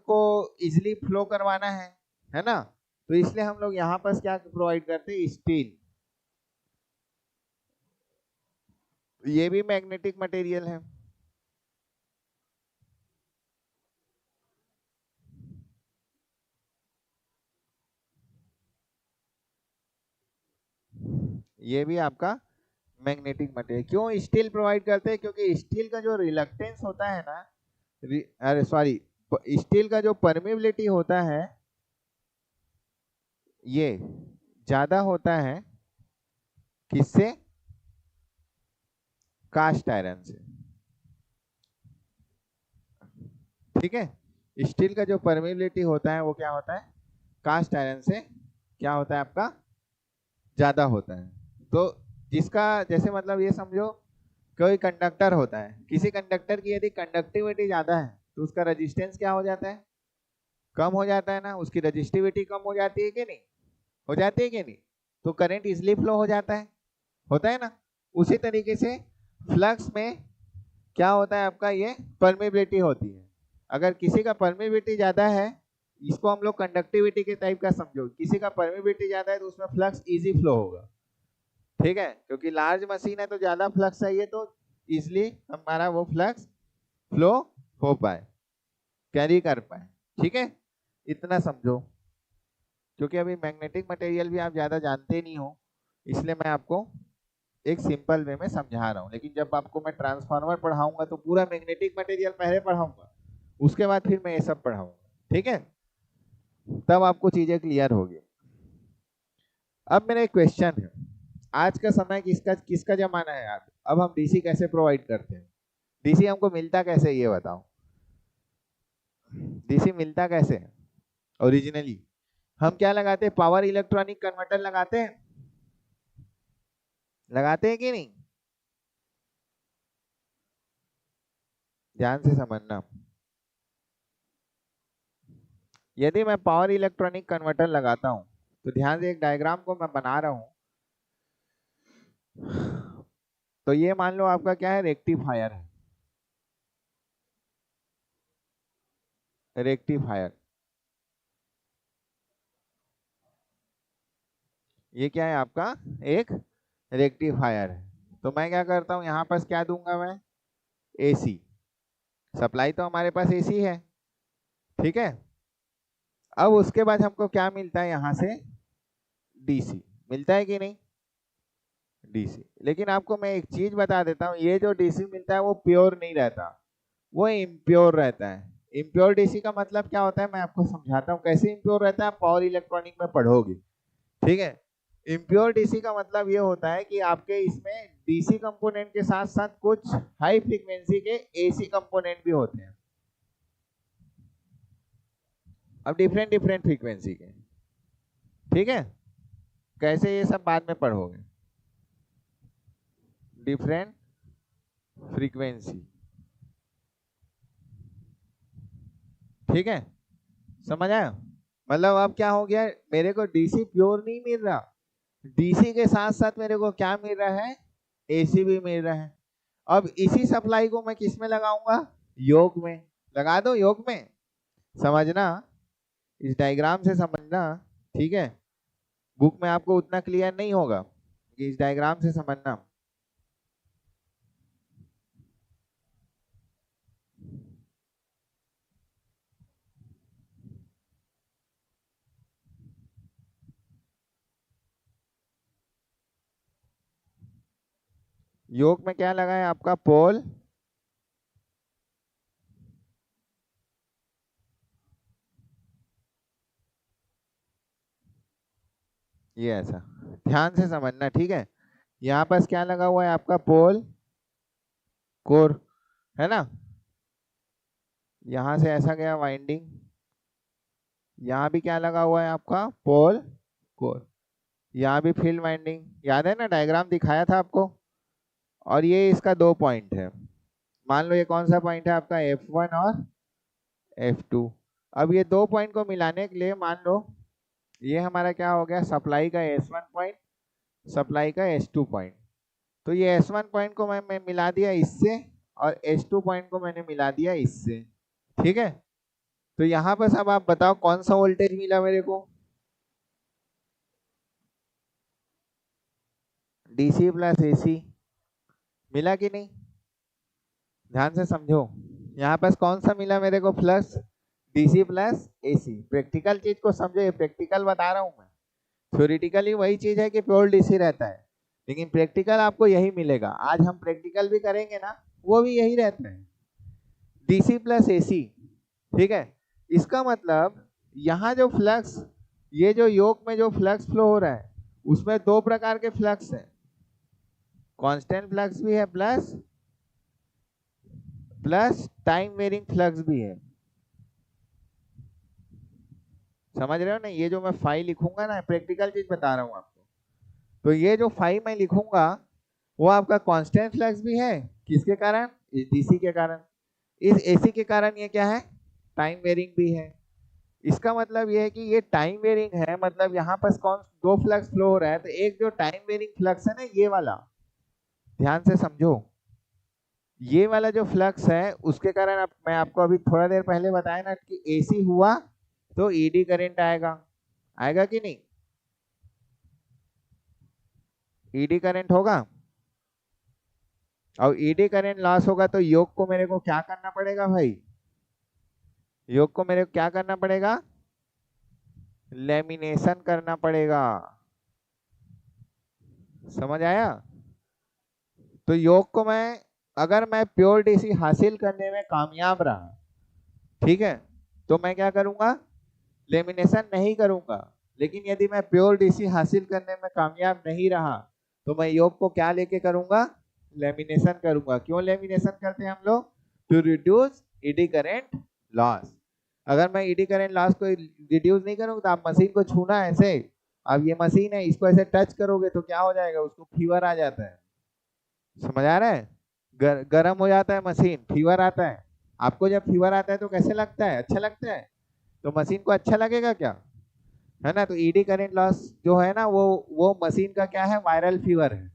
को इजिली फ्लो करवाना है ना, तो इसलिए हम लोग यहाँ पर क्या प्रोवाइड करते हैं, स्टील। ये भी मैग्नेटिक मटेरियल है, ये भी आपका मैग्नेटिक मटेरियल। क्यों स्टील प्रोवाइड करते हैं, क्योंकि स्टील का जो रिलक्टेंस होता है ना, अरे सॉरी, स्टील का जो परमेबिलिटी होता है ये ज्यादा होता है किससे, कास्ट आयरन से, ठीक है। स्टील का जो परमेबिलिटी होता है वो क्या होता है, कास्ट आयरन से क्या होता है आपका, ज्यादा होता है। तो जिसका जैसे मतलब ये समझो, कोई कंडक्टर होता है, किसी कंडक्टर की यदि कंडक्टिविटी ज्यादा है तो उसका रेजिस्टेंस क्या हो जाता है, कम हो जाता है ना, उसकी रेजिस्टिविटी कम हो जाती है कि नहीं, हो जाती है कि नहीं, तो करंट इजिली फ्लो हो जाता है, होता है ना। उसी तरीके से फ्लक्स में क्या होता है आपका, ये परमेबिलिटी होती है। अगर किसी का परमेबिलिटी ज्यादा है, इसको हम लोग कंडक्टिविटी के टाइप का समझो, किसी का परमेबिलिटी ज्यादा है तो उसमें फ्लक्स इजी फ्लो होगा, ठीक है, क्योंकि लार्ज मशीन है तो ज्यादा फ्लक्स चाहिए, तो इजिली हमारा वो फ्लक्स फ्लो हो पाए, कैरी कर पाए, ठीक है। इतना समझो, क्योंकि अभी मैग्नेटिक मटेरियल भी आप ज्यादा जानते नहीं हो, इसलिए मैं आपको एक सिंपल वे में समझा रहा हूँ। लेकिन जब आपको मैं ट्रांसफार्मर पढ़ाऊंगा तो पूरा मैग्नेटिक मटेरियल पहले पढ़ाऊंगा, उसके बाद फिर मैं ये सब पढ़ाऊंगा, ठीक है, तब आपको चीजें क्लियर होगी। अब मेरा एक क्वेश्चन है, आज का समय किसका किसका जमाना है यार, अब हम डीसी कैसे प्रोवाइड करते हैं, डीसी हमको मिलता कैसे, ये बताओ, डीसी मिलता कैसे है ओरिजिनली, हम क्या लगाते हैं, पावर इलेक्ट्रॉनिक कन्वर्टर लगाते हैं कि नहीं, ध्यान से समझना। यदि मैं पावर इलेक्ट्रॉनिक कन्वर्टर लगाता हूं तो ध्यान से एक डायग्राम को मैं बना रहा हूं, तो ये मान लो आपका क्या है, रेक्टिफायर है, रेक्टिफायर, ये क्या है आपका, एक रेक्टिफायर है। तो मैं क्या करता हूँ, यहाँ पर क्या दूंगा मैं, एसी सप्लाई, तो हमारे पास एसी है, ठीक है। अब उसके बाद हमको क्या मिलता है यहाँ से, डीसी मिलता है कि नहीं, डीसी। लेकिन आपको मैं एक चीज बता देता हूँ, ये जो डीसी मिलता है वो प्योर नहीं रहता, वो इम्प्योर रहता है। इम्प्योर डीसी का मतलब क्या होता है मैं आपको समझाता हूँ कैसे इम्प्योर रहता है, आप पावर इलेक्ट्रॉनिक में पढ़ोगे, ठीक है। इम्प्योर डीसी का मतलब ये होता है कि आपके इसमें डीसी कंपोनेंट के साथ साथ कुछ हाई फ्रीक्वेंसी के एसी कंपोनेंट भी होते हैं। अब डिफरेंट डिफरेंट फ्रीक्वेंसी के, ठीक है, कैसे ये सब बाद में पढ़ोगे। डिफरेंट फ्रीक्वेंसी, ठीक है, समझ आया। मतलब अब क्या हो गया, मेरे को डीसी प्योर नहीं मिल रहा, डीसी के साथ साथ मेरे को क्या मिल रहा है, एसी भी मिल रहा है। अब इसी सप्लाई को मैं किस में लगाऊंगा, योग में। लगा दो योग में, समझना, इस डायग्राम से समझना, ठीक है। बुक में आपको उतना क्लियर नहीं होगा, इस डायग्राम से समझना। योग में क्या लगा है आपका, पोल, ये ऐसा, ध्यान से समझना, ठीक है। यहाँ पर क्या लगा हुआ है आपका, पोल कोर, है ना। यहाँ से ऐसा गया वाइंडिंग, यहाँ भी क्या लगा हुआ है आपका, पोल कोर, यहाँ भी फील्ड वाइंडिंग, याद है ना, डायग्राम दिखाया था आपको। और ये इसका 2 पॉइंट है, मान लो ये कौन सा पॉइंट है आपका, F1 और F2। अब ये 2 पॉइंट को मिलाने के लिए मान लो ये हमारा क्या हो गया, सप्लाई का S1 पॉइंट, सप्लाई का S2 पॉइंट। तो ये S1 पॉइंट को मैं मिला दिया इससे, और S2 पॉइंट को मैंने मिला दिया इससे, ठीक है। तो यहाँ पर सब आप बताओ कौन सा वोल्टेज मिला मेरे को, डीसी प्लस एसी मिला कि नहीं, ध्यान से समझो। यहाँ पर कौन सा मिला मेरे को, plus, DC plus AC. Practical चीज को समझो, ये प्रैक्टिकल बता रहा हूँ मैं, थ्योरेटिकली वही चीज है कि प्योर डीसी रहता है, लेकिन प्रैक्टिकल आपको यही मिलेगा। आज हम प्रैक्टिकल भी करेंगे ना, वो भी यही रहता है, डीसी प्लस एसी, ठीक है। इसका मतलब यहाँ जो फ्लक्स, ये जो योक में जो फ्लक्स फ्लो हो रहा है उसमें 2 प्रकार के फ्लक्स है, कांस्टेंट फ्लक्स भी है, plus plus time varying flux भी है। समझ रहे हो ना, ये जो मैं फाइल लिखूंगा ना, प्रैक्टिकल चीज बता रहा हूँ आपको, तो ये जो फाइल मैं लिखूंगा वो आपका कांस्टेंट फ्लक्स भी है, किसके कारण, इस डीसी के कारण, इस एसी के कारण ये क्या है, टाइम वेरिंग भी है। इसका मतलब ये है कि ये टाइम वेरिंग है, मतलब यहाँ पर कौन 2 फ्लक्स फ्लो हो रहा है, तो एक जो टाइम वेरिंग फ्लक्स है ना, ये वाला, ध्यान से समझो, ये वाला जो फ्लक्स है उसके कारण मैं आपको अभी थोड़ा देर पहले बताया ना कि एसी हुआ तो ईडी करंट आएगा, आएगा कि नहीं, ईडी करंट होगा। और ईडी करंट लॉस होगा तो योग को मेरे को क्या करना पड़ेगा भाई, योग को मेरे को क्या करना पड़ेगा, लेमिनेशन करना पड़ेगा, समझ आया। तो योग को मैं, अगर मैं प्योर डीसी हासिल करने में कामयाब रहा, ठीक है, तो मैं क्या करूंगा, लेमिनेशन नहीं करूंगा। लेकिन यदि मैं प्योर डीसी हासिल करने में कामयाब नहीं रहा तो मैं योग को क्या लेके करूंगा, लेमिनेशन करूंगा। क्यों लेमिनेशन करते हैं हम लोग, to reduce eddy current loss. अगर मैं ईडी करंट लॉस को रिड्यूस नहीं करूंगा, तो आप मशीन को छूना ऐसे, अब ये मशीन है, इसको ऐसे टच करोगे तो क्या हो जाएगा, उसको फीवर आ जाता है, समझ आ रहा है, गर्म हो जाता है मशीन, फीवर आता है। आपको जब फीवर आता है तो कैसे लगता है, अच्छा लगता है, तो मशीन को अच्छा लगेगा क्या, है ना। तो ईडी करंट लॉस जो है ना, वो मशीन का क्या है, वायरल फीवर है।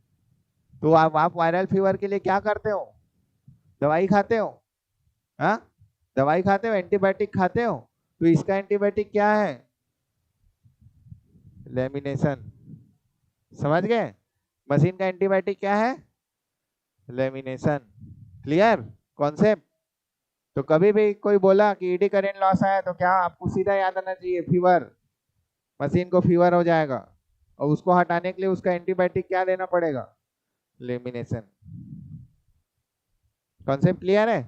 तो आप वायरल फीवर के लिए क्या करते हो, दवाई खाते हो, हाँ, दवाई खाते हो, एंटीबायोटिक खाते हो। तो इसका एंटीबायोटिक क्या है, लेमिनेशन, समझ गए, मशीन का एंटीबायोटिक क्या है, लेमिनेशन। Clear concept. तो कभी भी कोई बोला कि ईडी करंट लॉस आया तो क्या आपको सीधा याद आना चाहिए, फीवर, मशीन को फीवर हो जाएगा, और उसको हटाने के लिए उसका एंटीबायोटिक क्या देना पड़ेगा, लेमिनेशन। कॉन्सेप्ट क्लियर है?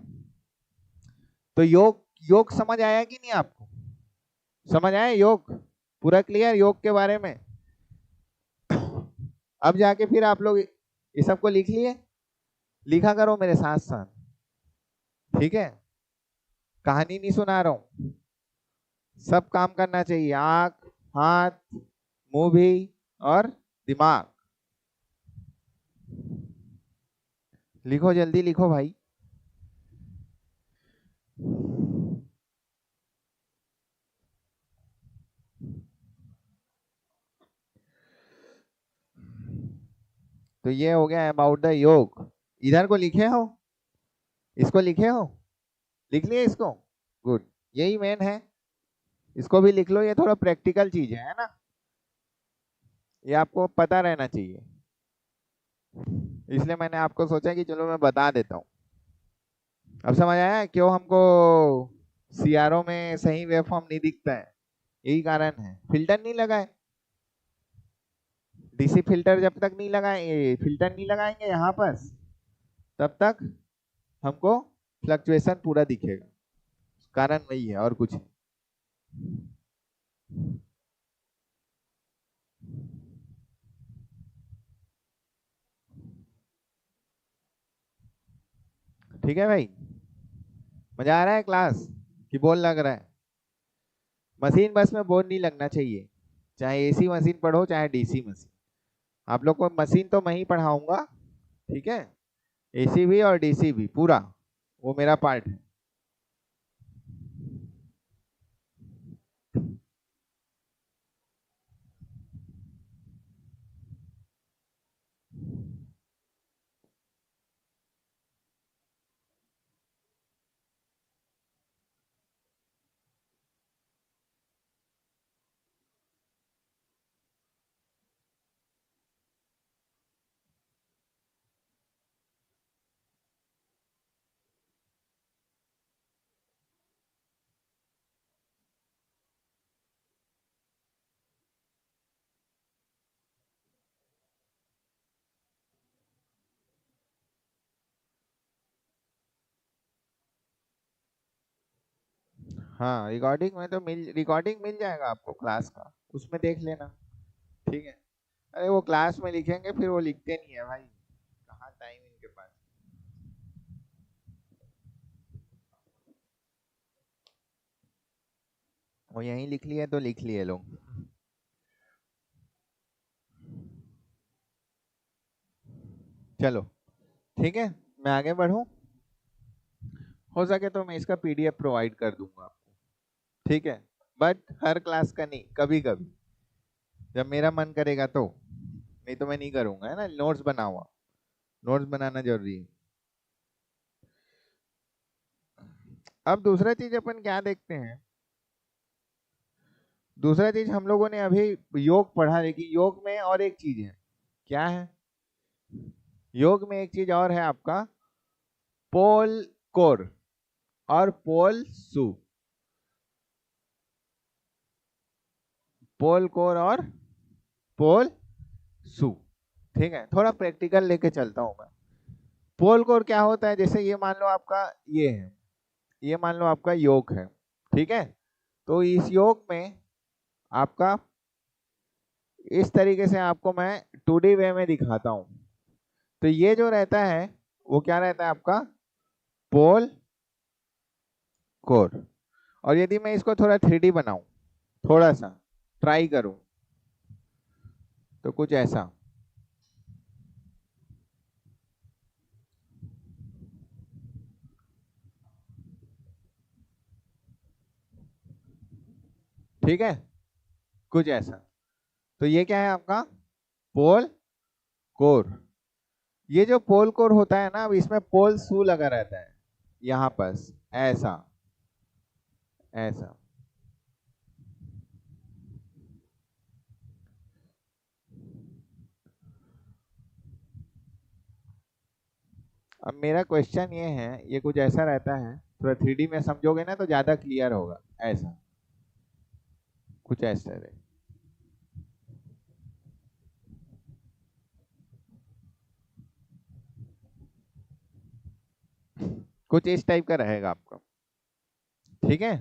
तो योग योग समझ आया कि नहीं आपको? समझ आया योग? पूरा क्लियर योग के बारे में? अब जाके फिर आप लोग ये सबको लिख लिए, लिखा करो मेरे साथ साथ, ठीक है? कहानी नहीं सुना रहा हूं, सब काम करना चाहिए, आंख, हाथ, मुंह भी और दिमाग। लिखो, जल्दी लिखो भाई। तो ये हो गया अबाउट द योग। इधर को लिखे हो, इसको लिखे हो, लिख लिए इसको? गुड, यही मेन है, इसको भी लिख लो, ये थोड़ा प्रैक्टिकल चीज है ना, ये आपको पता रहना चाहिए, इसलिए मैंने आपको सोचा कि चलो मैं बता देता हूँ। अब समझ आया है क्यों हमको सीआरओ में सही वेवफॉर्म नहीं दिखता है? यही कारण है, फिल्टर नहीं लगाए। डीसी फिल्टर जब तक नहीं लगाए, फिल्टर नहीं लगाएंगे यहाँ पर, तब तक हमको फ्लक्चुएशन पूरा दिखेगा। कारण वही है और कुछ नहीं। ठीक है भाई, मजा आ रहा है क्लास कि बोर लग रहा है? मशीन बस में बोर नहीं लगना चाहिए, चाहे एसी मशीन पढ़ो चाहे डीसी मशीन। आप लोग को मशीन तो मैं ही पढ़ाऊंगा, ठीक है? एसी भी और डीसी भी पूरा, वो मेरा पार्ट है। हाँ, रिकॉर्डिंग मिल जाएगा आपको क्लास का, उसमें देख लेना, ठीक है? अरे वो क्लास में लिखेंगे, फिर वो लिखते नहीं है भाई, कहाँ टाइम इनके पास। वो यहीं लिख लिए तो लिख लिए लोग। चलो ठीक है, मैं आगे बढ़ूं, हो सके तो मैं इसका पीडीएफ प्रोवाइड कर दूंगा आपको, ठीक है? बट हर क्लास का नहीं, कभी कभी जब मेरा मन करेगा तो, नहीं तो मैं नहीं करूंगा, है ना? नोट्स बनाऊंगा, नोट्स बनाना जरूरी है। अब दूसरा चीज अपन क्या देखते हैं, दूसरा चीज हम लोगों ने अभी योग पढ़ा, लेकिन योग में और एक चीज है। क्या है? योग में एक चीज और है आपका, पोल कोर और पोल सू। पोल कोर और पोल सू, ठीक है? थोड़ा प्रैक्टिकल लेके चलता हूं मैं। पोल कोर क्या होता है, जैसे ये मान लो आपका ये है, ये मान लो आपका योग है, ठीक है? तो इस योग में आपका इस तरीके से आपको मैं 2D वे में दिखाता हूँ। तो ये जो रहता है वो क्या रहता है आपका, पोल कोर। और यदि मैं इसको थोड़ा 3D बनाऊं, थोड़ा सा ट्राई करूं, तो कुछ ऐसा, ठीक है? कुछ ऐसा। तो ये क्या है आपका पोल कोर। ये जो पोल कोर होता है ना, अब इसमें पोल सू लगा रहता है यहाँ पर, ऐसा ऐसा। अब मेरा क्वेश्चन ये है, ये कुछ ऐसा रहता है, थोड़ा 3D में समझोगे ना तो ज्यादा क्लियर होगा, ऐसा कुछ ऐसा रहे। कुछ इस टाइप का रहेगा आपका। ठीक है,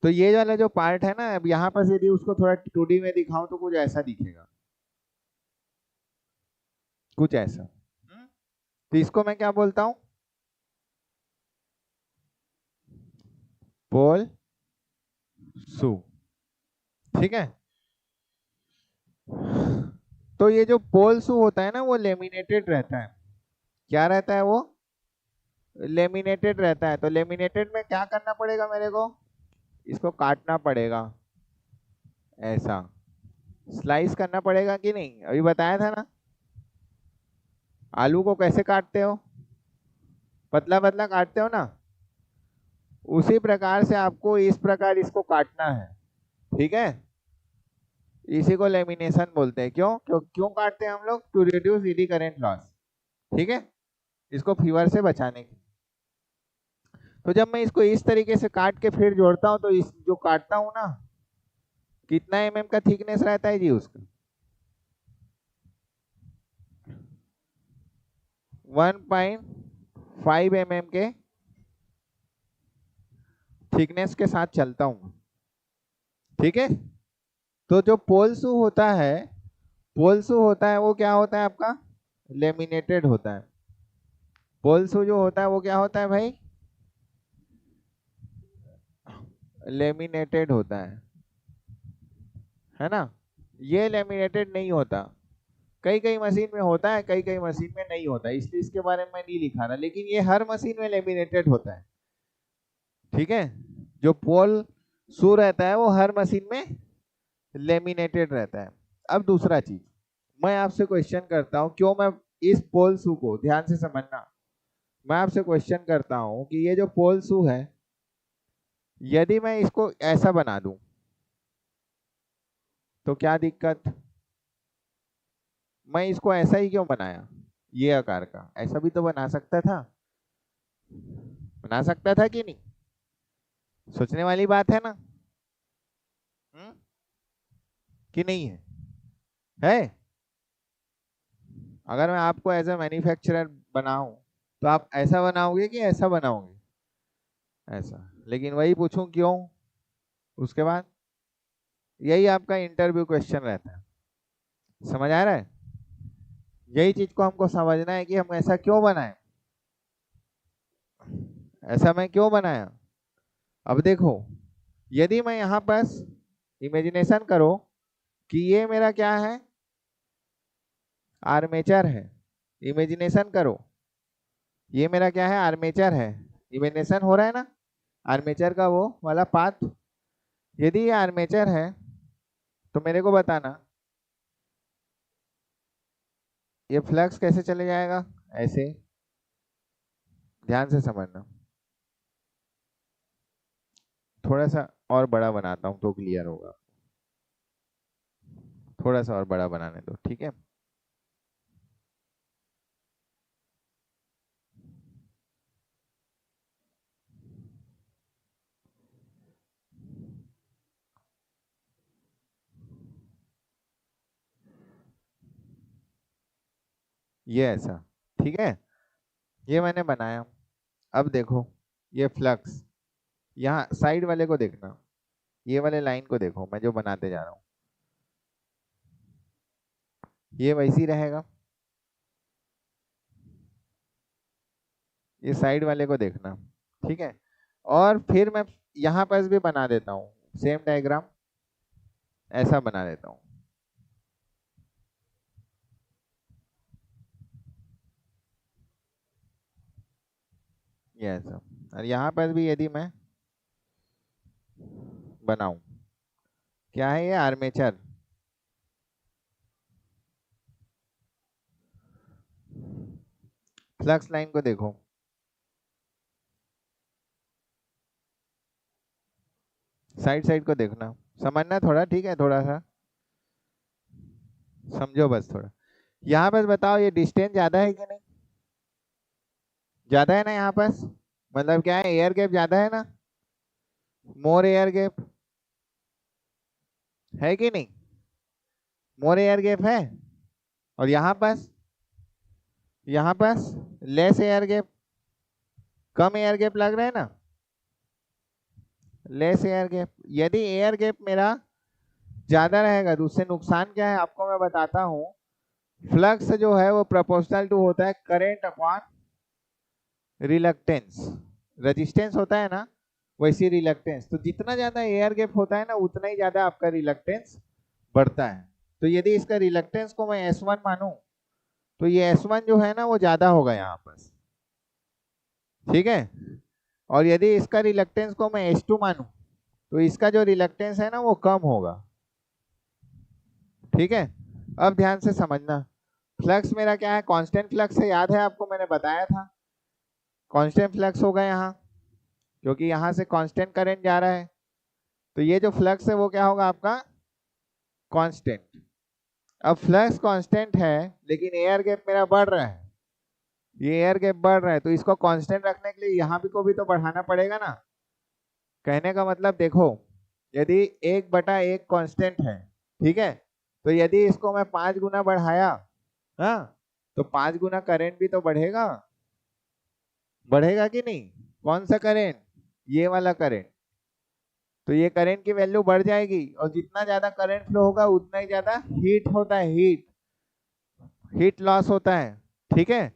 तो ये वाला जो पार्ट है ना, अब यहाँ पर यदि उसको थोड़ा 2D में दिखाऊं तो कुछ ऐसा दिखेगा, कुछ ऐसा। तो इसको मैं क्या बोलता हूँ, पोल सू। ठीक है, तो ये जो पोल शू होता है ना वो लेमिनेटेड रहता है। क्या रहता है वो, लेमिनेटेड रहता है। तो लेमिनेटेड में क्या करना पड़ेगा मेरे को, इसको काटना पड़ेगा, ऐसा स्लाइस करना पड़ेगा कि नहीं, अभी बताया था ना। आलू को कैसे काटते हो, पतला पतला काटते हो ना, उसी प्रकार से आपको इस प्रकार इसको काटना है। ठीक है, इसी को लेमिनेशन बोलते हैं। क्यों क्यों क्यों काटते हैं हम लोग, to reduce eddy current loss. ठीक है, इसको फीवर से बचाने के। तो जब मैं इसको इस तरीके से काट के फिर जोड़ता हूं तो इस जो काटता हूं ना, कितना mm का थिकनेस रहता है जी उसका, 1.5 mm के थिकनेस के साथ चलता हूं। ठीक है, तो जो पोल शू होता है, पोल शू होता है वो क्या होता है आपका, लेमिनेटेड होता है। पोल शू जो होता है वो क्या होता है भाई, लेमिनेटेड होता है ना। ये लेमिनेटेड नहीं होता, कई कई मशीन में होता है, कई कई मशीन में नहीं होता, इसलिए इसके बारे में मैं नहीं लिखा रहा, लेकिन ये हर मशीन में लेमिनेटेड होता है। ठीक है, जो पोल शू रहता है वो हर मशीन में लेमिनेटेड रहता है। अब दूसरा चीज, मैं आपसे क्वेश्चन करता हूं, क्यों मैं इस पोल शू को, ध्यान से समझना, मैं आपसे क्वेश्चन करता हूं कि ये जो पोल शू है, यदि मैं इसको ऐसा बना दूं तो क्या दिक्कत, मैं इसको ऐसा ही क्यों बनाया, ये आकार का, ऐसा भी तो बना सकता था, बना सकता था कि नहीं, सोचने वाली बात है ना। हम्म? कि नहीं है, है। अगर मैं आपको एज ए मैन्युफैक्चरर बनाऊं तो आप ऐसा बनाओगे कि ऐसा बनाओगे, ऐसा। लेकिन वही पूछूं क्यों, उसके बाद यही आपका इंटरव्यू क्वेश्चन रहता है। समझ आ रहा है, यही चीज को हमको समझना है कि हम ऐसा क्यों बनाए, ऐसा मैं क्यों बनाया। अब देखो, यदि मैं यहाँ पास इमेजिनेशन करो कि ये मेरा क्या है, आर्मेचर है, इमेजिनेशन करो, ये मेरा क्या है, आर्मेचर है, इमेजिनेशन हो रहा है ना, आर्मेचर का वो वाला पाथ। यदि ये आर्मेचर है तो मेरे को बताना ये फ्लक्स कैसे चले जाएगा, ऐसे, ध्यान से समझना। थोड़ा सा और बड़ा बनाता हूँ तो क्लियर होगा, थोड़ा सा और बड़ा बनाने दो, ठीक है। ये ऐसा, ठीक है, ये मैंने बनाया। अब देखो, ये फ्लक्स, यहाँ साइड वाले को देखना, ये वाले लाइन को देखो, मैं जो बनाते जा रहा हूँ, ये वैसे ही रहेगा। ये साइड वाले को देखना, ठीक है। और फिर मैं यहाँ पर भी बना देता हूँ सेम डायग्राम, ऐसा बना देता हूँ, ये ऐसा। और यहाँ पर भी यदि मैं बनाऊं, क्या है ये, आर्मेचर, फ्लक्स लाइन को देखो, साइड साइड को देखना, समझना थोड़ा, ठीक है, थोड़ा सा समझो बस थोड़ा। यहाँ पर बताओ ये डिस्टेंस ज्यादा है कि नहीं, ज्यादा है ना यहाँ पास, मतलब क्या है, एयर गैप ज्यादा है ना, मोर एयर गैप है कि नहीं, मोर एयर गैप है। और यहाँ पास लेस एयर गैप, कम एयर गैप लग रहा है ना, लेस एयर गैप। यदि एयर गैप मेरा ज्यादा रहेगा तो उससे नुकसान क्या है आपको मैं बताता हूँ। फ्लक्स जो है वो प्रोपोर्शनल टू होता है करंट अपॉन रिलक्टेंस। रेजिस्टेंस होता है ना, वैसी रिलक्टेंस। तो जितना ज्यादा एयर गैप होता है ना उतना ही ज्यादा आपका रिलक्टेंस बढ़ता है। तो यदि इसका रिलक्टेंस को मैं S1 मानूं तो ये S1 जो है ना वो ज्यादा होगा यहाँ पर, ठीक है। और यदि इसका रिलक्टेंस को मैं S2 मानूं तो इसका जो रिलक्टेंस है ना वो कम होगा, ठीक है। अब ध्यान से समझना, फ्लक्स मेरा क्या है, कांस्टेंट फ्लक्स है, याद है आपको मैंने बताया था। कांस्टेंट फ्लक्स होगा यहाँ, क्योंकि यहाँ से कांस्टेंट करंट जा रहा है। तो ये जो फ्लक्स है वो क्या होगा आपका, कांस्टेंट। अब फ्लक्स कांस्टेंट है लेकिन एयर गैप मेरा बढ़ रहा है, ये एयर गैप बढ़ रहा है, तो इसको कांस्टेंट रखने के लिए यहाँ भी को भी तो बढ़ाना पड़ेगा ना। कहने का मतलब देखो, यदि 1/1 कांस्टेंट है, ठीक है, तो यदि इसको मैं 5 गुना बढ़ाया, हाँ, तो 5 गुना करंट भी तो बढ़ेगा, बढ़ेगा कि नहीं। कौन सा करंट, ये वाला करंट। तो ये करंट की वैल्यू बढ़ जाएगी, और जितना ज्यादा करंट फ्लो होगा उतना ही ज्यादा हीट होता है, हीट हीट लॉस होता है, ठीक है।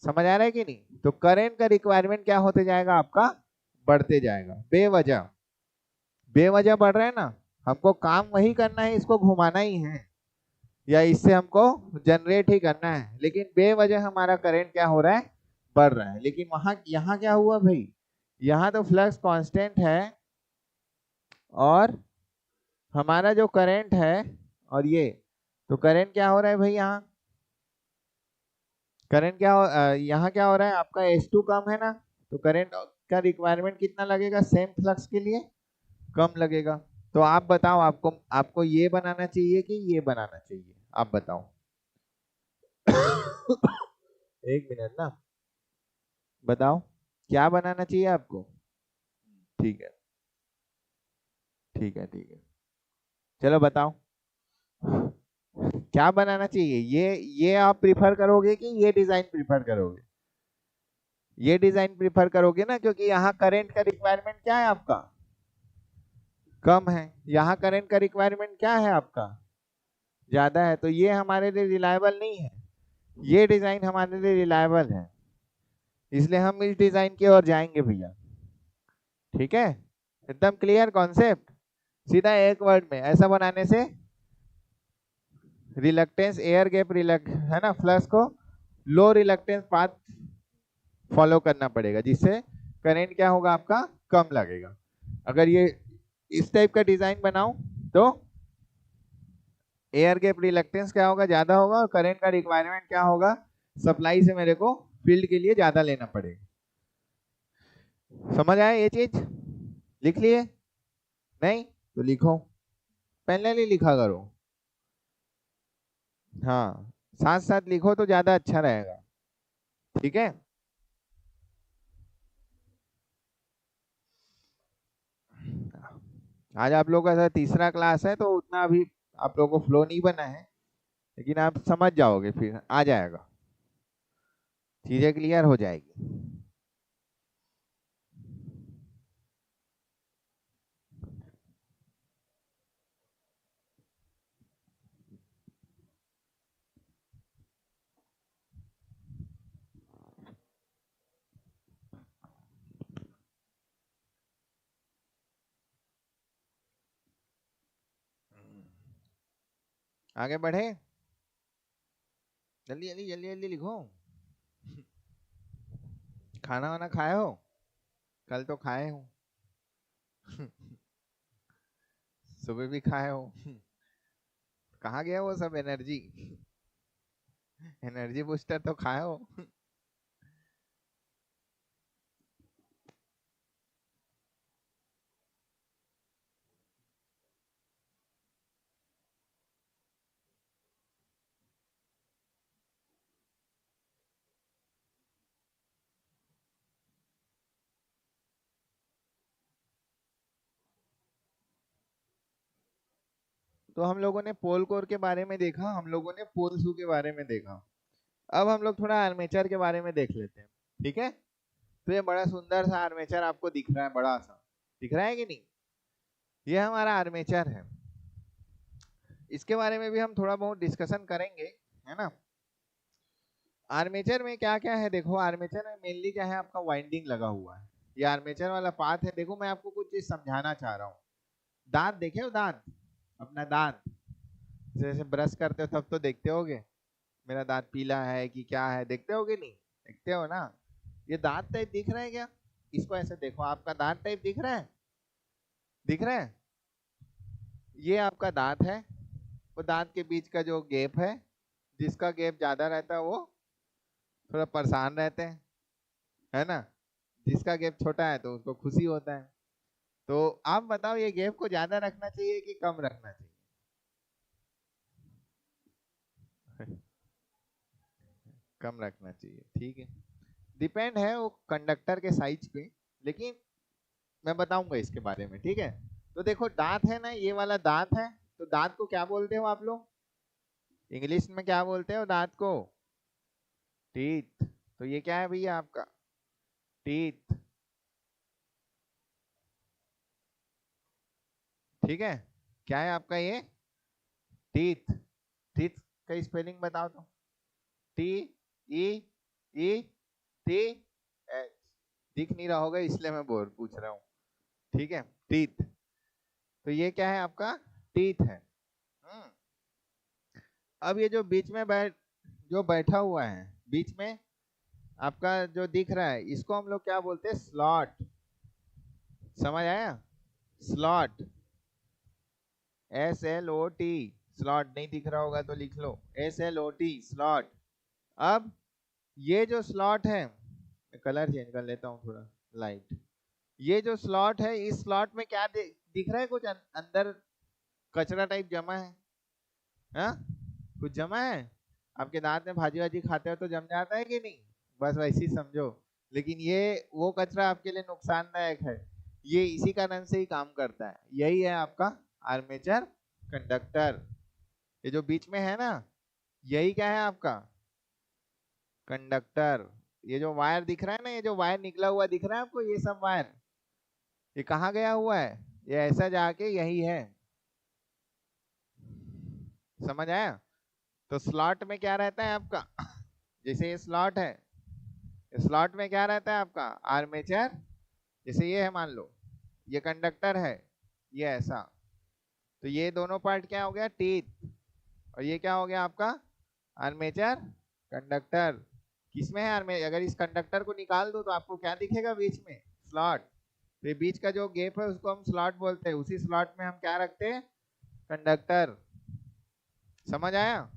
समझ आ रहा है कि नहीं। तो करंट का रिक्वायरमेंट क्या होते जाएगा आपका, बढ़ते जाएगा। बेवजह बेवजह बढ़ रहा है ना, हमको काम वही करना है, इसको घुमाना ही है या इससे हमको जनरेट ही करना है, लेकिन बेवजह हमारा करंट क्या हो रहा है, बढ़ रहा है। लेकिन वहां यहाँ क्या हुआ भाई, यहाँ तो फ्लक्स कांस्टेंट है और हमारा जो करंट है, और ये तो करंट क्या हो रहा है भाई, यहाँ करंट क्या यहाँ क्या हो रहा है आपका, S2 कम है ना, तो करंट का रिक्वायरमेंट कितना लगेगा सेम फ्लक्स के लिए, कम लगेगा। तो आप बताओ, आपको आपको ये बनाना चाहिए कि ये बनाना चाहिए, आप बताओ। एक मिनट ना, बताओ क्या बनाना चाहिए आपको। ठीक है, ठीक है, ठीक है, चलो बताओ क्या बनाना चाहिए। ये आप प्रिफर करोगे कि ये डिजाइन प्रिफर करोगे, ये डिजाइन प्रिफर करोगे ना, क्योंकि यहाँ करंट का रिक्वायरमेंट क्या है आपका, कम है। यहाँ करंट का रिक्वायरमेंट क्या है आपका, ज्यादा है। तो ये हमारे लिए रिलायबल नहीं है, ये डिजाइन हमारे लिए रिलायबल है, इसलिए हम इस डिजाइन की ओर जाएंगे भैया, ठीक है। एकदम क्लियर कॉन्सेप्ट, सीधा एक वर्ड में ऐसा बनाने से रिलक्टेंस एयर गैप रिलक्ट है ना, फ्लक्स को लो रिलक्टेंस पाथ फॉलो करना पड़ेगा, जिससे करंट क्या होगा आपका, कम लगेगा। अगर ये इस टाइप का डिजाइन बनाऊं तो एयर गैप रिलक्टेंस क्या होगा, ज्यादा होगा, और करंट का रिक्वायरमेंट क्या होगा, सप्लाई से मेरे को फील्ड के लिए ज्यादा लेना पड़ेगा। समझ आया ये चीज, लिख लिए, नहीं तो लिखो, पहले नहीं लिखा करो, हाँ साथ साथ लिखो तो ज्यादा अच्छा रहेगा, ठीक है। आज आप लोगों का तीसरा क्लास है तो उतना अभी आप लोगों को फ्लो नहीं बना है, लेकिन आप समझ जाओगे, फिर आ जाएगा, चीजें क्लियर हो जाएगी। आगे बढ़े, जल्दी जल्दी जल्दी जल्दी लिखो। खाना वाना खाए हो, कल तो खाए हो। सुबह भी खाए हो। कहाँ गया वो सब एनर्जी, एनर्जी बूस्टर तो खाए हो। तो हम लोगों ने पोल कोर के बारे में देखा, हम लोगों ने पोल शू के बारे में देखा। अब हम लोग थोड़ा आर्मेचर के बारे में देख लेते हैं, ठीक है। तो ये बड़ा सुंदर सा आर्मेचर आपको दिख रहा है, बड़ा सा दिख रहा है कि नहीं? ये हमारा आर्मेचर है। इसके बारे में भी हम थोड़ा बहुत डिस्कशन करेंगे, है ना। आर्मेचर में क्या क्या है देखो, आर्मेचर में मेनली क्या है, आपका वाइंडिंग लगा हुआ है। ये आर्मेचर वाला पार्ट है। देखो मैं आपको कुछ चीज समझाना चाह रहा हूँ। दांत देखे हो? दांत, अपना दांत जैसे ब्रश करते हो तब तो देखते होगे मेरा दांत पीला है कि क्या है, देखते होगे नहीं? देखते हो ना। ये दांत टाइप दिख रहा है क्या? इसको ऐसे देखो, आपका दांत टाइप दिख रहा है? दिख रहा है? ये आपका दांत है। वो दांत के बीच का जो गैप है, जिसका गैप ज्यादा रहता है वो थोड़ा परेशान रहते हैं, है ना। जिसका गैप छोटा है तो उसको खुशी होता है। तो आप बताओ, ये गैप को ज्यादा रखना चाहिए कि कम रखना चाहिए? कम रखना चाहिए, ठीक है। डिपेंड है वो कंडक्टर के साइज पे, लेकिन मैं बताऊंगा इसके बारे में, ठीक है। तो देखो दांत है ना, ये वाला दांत है। तो दांत को क्या बोलते हो आप लोग? इंग्लिश में क्या बोलते हो दांत को? टीथ। तो ये क्या है भैया आपका? टीथ, ठीक है। क्या है आपका ये? टीथ। टीथ का स्पेलिंग बताओ तो। T E E T H. दिख नहीं रहा होगा इसलिए मैं बोल पूछ रहा हूँ, ठीक है। टीथ। तो ये क्या है आपका? टीथ है। हम्म। अब ये जो बीच में जो बैठा हुआ है बीच में आपका जो दिख रहा है, इसको हम लोग क्या बोलते हैं? स्लॉट। समझ आया? Slot, SLOT। स्लॉट नहीं दिख रहा होगा तो लिख लो SLOT, स्लॉट। अब ये जो स्लॉट है, मैं कलर चेंज कर लेता हूँ थोड़ा लाइट। ये जो स्लॉट है, इस स्लॉट में क्या दिख रहा है? कुछ अंदर कचरा टाइप जमा है, हाँ? कुछ जमा है। आपके दांत में भाजी वाजी खाते हो तो जम जाता है कि नहीं? बस वैसे ही समझो। लेकिन ये वो कचरा आपके लिए नुकसानदायक है। ये इसी कारण से ही काम करता है। यही है आपका आर्मेचर कंडक्टर। ये जो बीच में है ना, यही क्या है आपका? कंडक्टर। ये जो वायर दिख रहा है ना, ये जो वायर निकला हुआ दिख रहा है आपको, ये सब वायर ये कहाँ गया हुआ है? ये ऐसा जाके यही है। समझ आया? तो स्लॉट में क्या रहता है आपका? जैसे ये स्लॉट है, स्लॉट में क्या रहता है आपका? आर्मेचर। जैसे ये है, मान लो ये कंडक्टर है, ये ऐसा। तो ये दोनों पार्ट क्या हो गया? टीथ। और ये क्या हो गया आपका? Armature conductor. किसमें है आर्मेचर? अगर इस कंडक्टर को निकाल दो तो आपको क्या दिखेगा बीच में? स्लॉट। तो ये बीच का जो गैप है उसको हम स्लॉट बोलते हैं। उसी स्लॉट में हम क्या रखते हैं? कंडक्टर। समझ आया?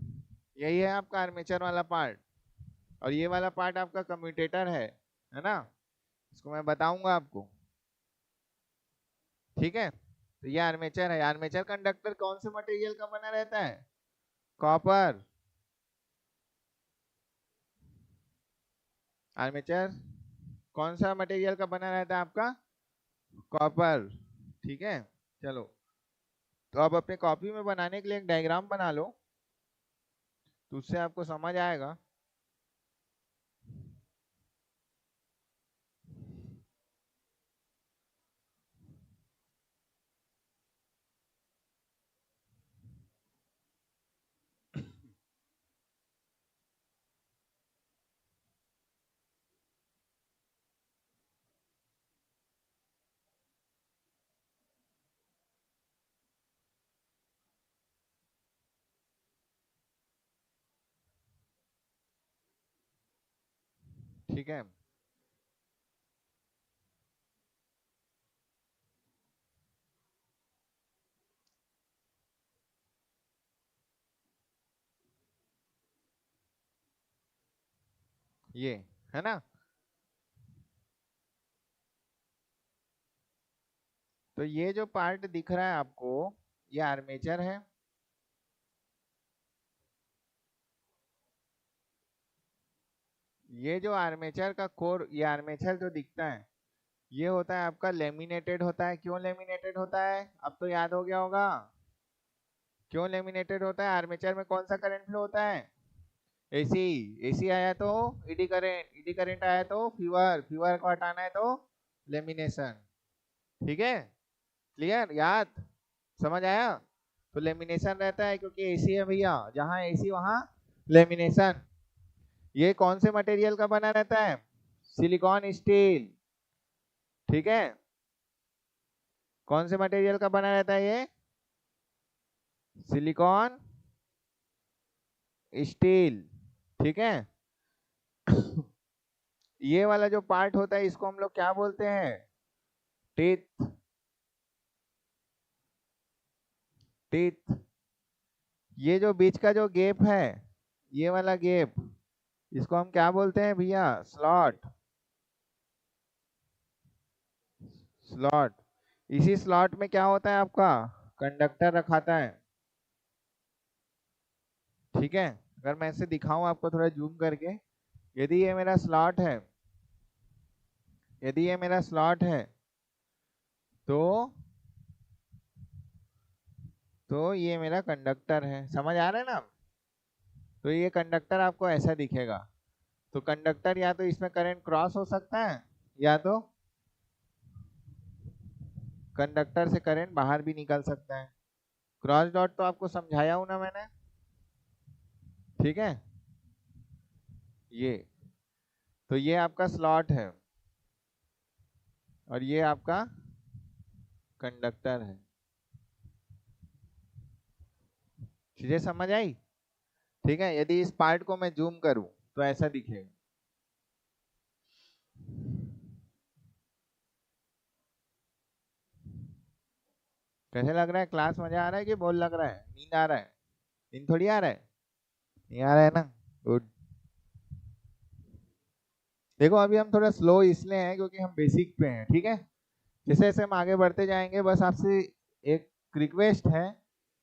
यही है आपका आर्मेचर वाला पार्ट। और ये वाला पार्ट आपका कम्यूटेटर है ना। इसको मैं बताऊंगा आपको, ठीक है। तो ये आर्मेचर है। आर्मेचर कंडक्टर कौन से मटेरियल का बना रहता है? कॉपर। आर्मेचर कौन सा मटेरियल का बना रहता है आपका? कॉपर, ठीक है। चलो, तो अब अपने कॉपी में बनाने के लिए एक डायग्राम बना लो, तो उससे आपको समझ आएगा। ठीक है। ये है ना। तो ये जो पार्ट दिख रहा है आपको, ये आर्मेचर है। ये जो आर्मेचर का कोर, ये आर्मेचर जो दिखता है, ये होता है आपका लेमिनेटेड होता है। क्यों लेमिनेटेड होता है? अब तो याद हो गया होगा। क्यों लेमिनेटेड होता है? आर्मेचर में कौन सा करंट फ्लो होता है? एसी, एसी आया तो ईडी करंट आया तो फीवर, फीवर को हटाना है तो लेमिनेशन। ठीक है, क्लियर, याद, समझ आया। तो लेमिनेशन रहता है क्योंकि एसी है भैया, जहां एसी वहां लेमिनेशन। ये कौन से मटेरियल का बना रहता है? Silicon steel. ठीक है, कौन से मटेरियल का बना रहता है ये? Silicon steel. ठीक है। ये वाला जो पार्ट होता है इसको हम लोग क्या बोलते हैं? टीथ। टीथ। ये जो बीच का जो गैप है, ये वाला गैप, इसको हम क्या बोलते हैं भैया? स्लॉट। स्लॉट। इसी स्लॉट में क्या होता है आपका? कंडक्टर रखाता है। ठीक है, अगर मैं इसे दिखाऊं आपको थोड़ा जूम करके, यदि ये मेरा स्लॉट है, यदि ये मेरा स्लॉट है तो ये मेरा कंडक्टर है। समझ आ रहा है ना? तो ये कंडक्टर आपको ऐसा दिखेगा। तो कंडक्टर या तो इसमें करंट क्रॉस हो सकता है, या तो कंडक्टर से करंट बाहर भी निकल सकता है। क्रॉस डॉट तो आपको समझाया हूं ना मैंने। ठीक है, ये तो ये आपका स्लॉट है और ये आपका कंडक्टर है। चीजें समझ आई? ठीक है, यदि इस पार्ट को मैं जूम करूं तो ऐसा दिखेगा। कैसे लग रहा है? क्लास मजा आ रहा है कि बोर लग रहा है? नींद आ रहा है? नींद थोड़ी आ रहा है, नहीं आ रहा है ना? गुड। देखो अभी हम थोड़ा स्लो इसलिए हैं क्योंकि हम बेसिक पे हैं। ठीक है, जैसे जैसे हम आगे बढ़ते जाएंगे, बस आपसे एक रिक्वेस्ट है,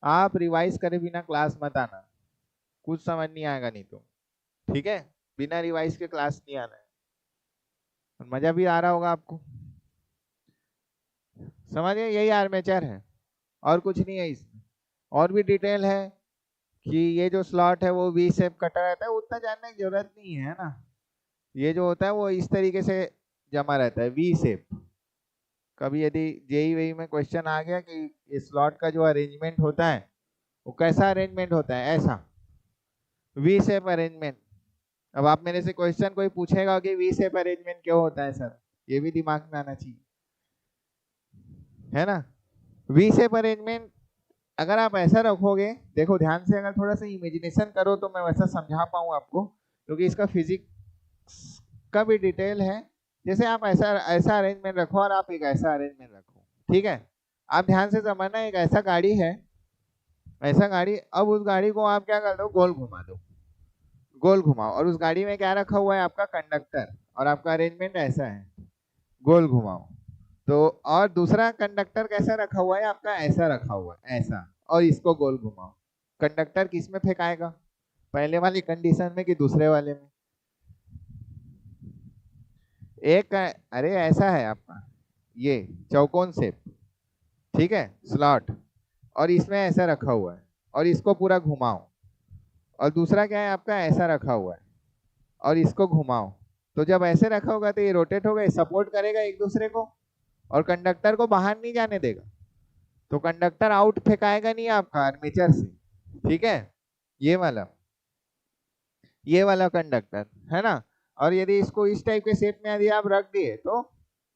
आप रिवाइज करे बिना क्लास मत आना, कुछ समझ नहीं आएगा नहीं तो। ठीक है, बिना रिवाइज के क्लास नहीं आना है। और मजा भी आ रहा होगा आपको, समझिए, यही आर्मेचर है और कुछ नहीं है इसमें। और भी डिटेल है कि ये जो स्लॉट है वो वी शेप कटा रहता है, उतना जानने की जरूरत नहीं है ना। ये जो होता है वो इस तरीके से जमा रहता है, वी शेप। कभी यदि जेई वेई में क्वेश्चन आ गया कि इस स्लॉट का जो अरेंजमेंट होता है वो कैसा अरेंजमेंट होता है, ऐसा वी शेप अरेंजमेंट। अब आप मेरे से क्वेश्चन कोई पूछेगा कि वी शेप अरेंजमेंट क्यों होता है सर, ये भी दिमाग में आना चाहिए, है ना? वी शेप अरेंजमेंट अगर आप ऐसा रखोगे, देखो ध्यान से, अगर थोड़ा सा इमेजिनेशन करो तो मैं वैसा समझा पाऊँ आपको, क्योंकि इसका फिजिक्स का भी डिटेल है। जैसे आप ऐसा ऐसा अरेंजमेंट रखो और आप एक ऐसा अरेंजमेंट रखो। ठीक है, आप ध्यान से समझना, एक ऐसा गाड़ी है, ऐसा गाड़ी, अब उस गाड़ी को आप क्या कर दो? गोल घुमा दो, गोल घुमाओ, और उस गाड़ी में क्या रखा हुआ है? आपका कंडक्टर, और आपका अरेंजमेंट ऐसा है, गोल घुमाओ। तो और दूसरा कंडक्टर कैसा रखा हुआ है आपका? ऐसा रखा हुआ है, ऐसा, और इसको गोल घुमाओ। कंडक्टर किस में फेंकाएगा? पहले वाली कंडीशन में कि दूसरे वाले में? एक अरे ऐसा है आपका ये चौकोन शेप, ठीक है, स्लॉट, और इसमें ऐसा रखा हुआ है, और इसको पूरा घुमाओ। और दूसरा क्या है आपका? ऐसा रखा हुआ है और इसको घुमाओ। तो जब ऐसे रखा होगा तो ये रोटेट होगा, सपोर्ट करेगा एक दूसरे को, और कंडक्टर को बाहर नहीं जाने देगा। तो कंडक्टर आउट फेंकाएगा नहीं आपका आर्मेचर से। ठीक है, ये वाला, ये वाला कंडक्टर है ना। और यदि इसको इस टाइप के शेप में यदि आप रख दिए तो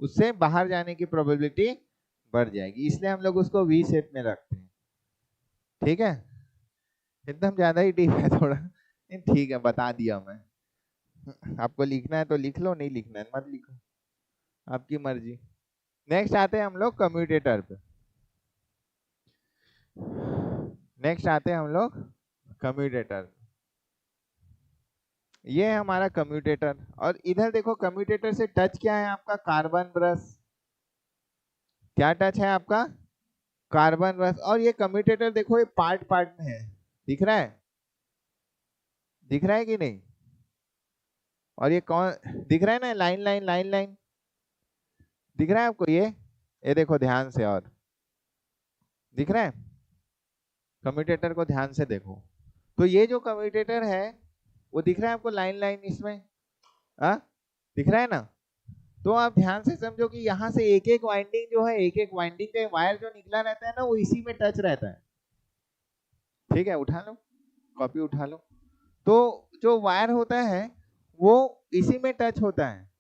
उससे बाहर जाने की प्रोबेबिलिटी बढ़ जाएगी, इसलिए हम लोग उसको वी शेप में रखते हैं। ठीक है, एकदम ज्यादा ही डीप है थोड़ा, ठीक है, बता दिया मैं। आपको लिखना है तो लिख लो, नहीं लिखना है मत लिखो, आपकी मर्जी। नेक्स्ट आते हैं हम लोग कम्यूटेटर पे। नेक्स्ट आते हैं हम लोग कम्यूटेटर। ये है हमारा कम्यूटेटर, और इधर देखो कम्यूटेटर से टच क्या है आपका? Carbon brush. क्या टच है आपका? Carbon brush. और ये कम्यूटेटर देखो ये पार्ट पार्ट में है, दिख रहा है? दिख रहा है कि नहीं? और ये कौन दिख रहा है ना? लाइन लाइन लाइन लाइन दिख रहा है आपको? ये देखो ध्यान से, और दिख रहा है? कम्यूटेटर को ध्यान से देखो। तो ये जो कम्यूटेटर है वो दिख रहा है आपको लाइन लाइन इसमें? हाँ, दिख रहा है ना? तो आप ध्यान से समझो कि यहाँ से एक एक वाइंडिंग जो है, एक एक वाइंडिंग का वायर जो निकला रहता है ना, वो इसी में टच रहता है। ठीक है, उठा लो, कॉपी उठा लो। तो जो वायर होता है वो इसी में टच होता है,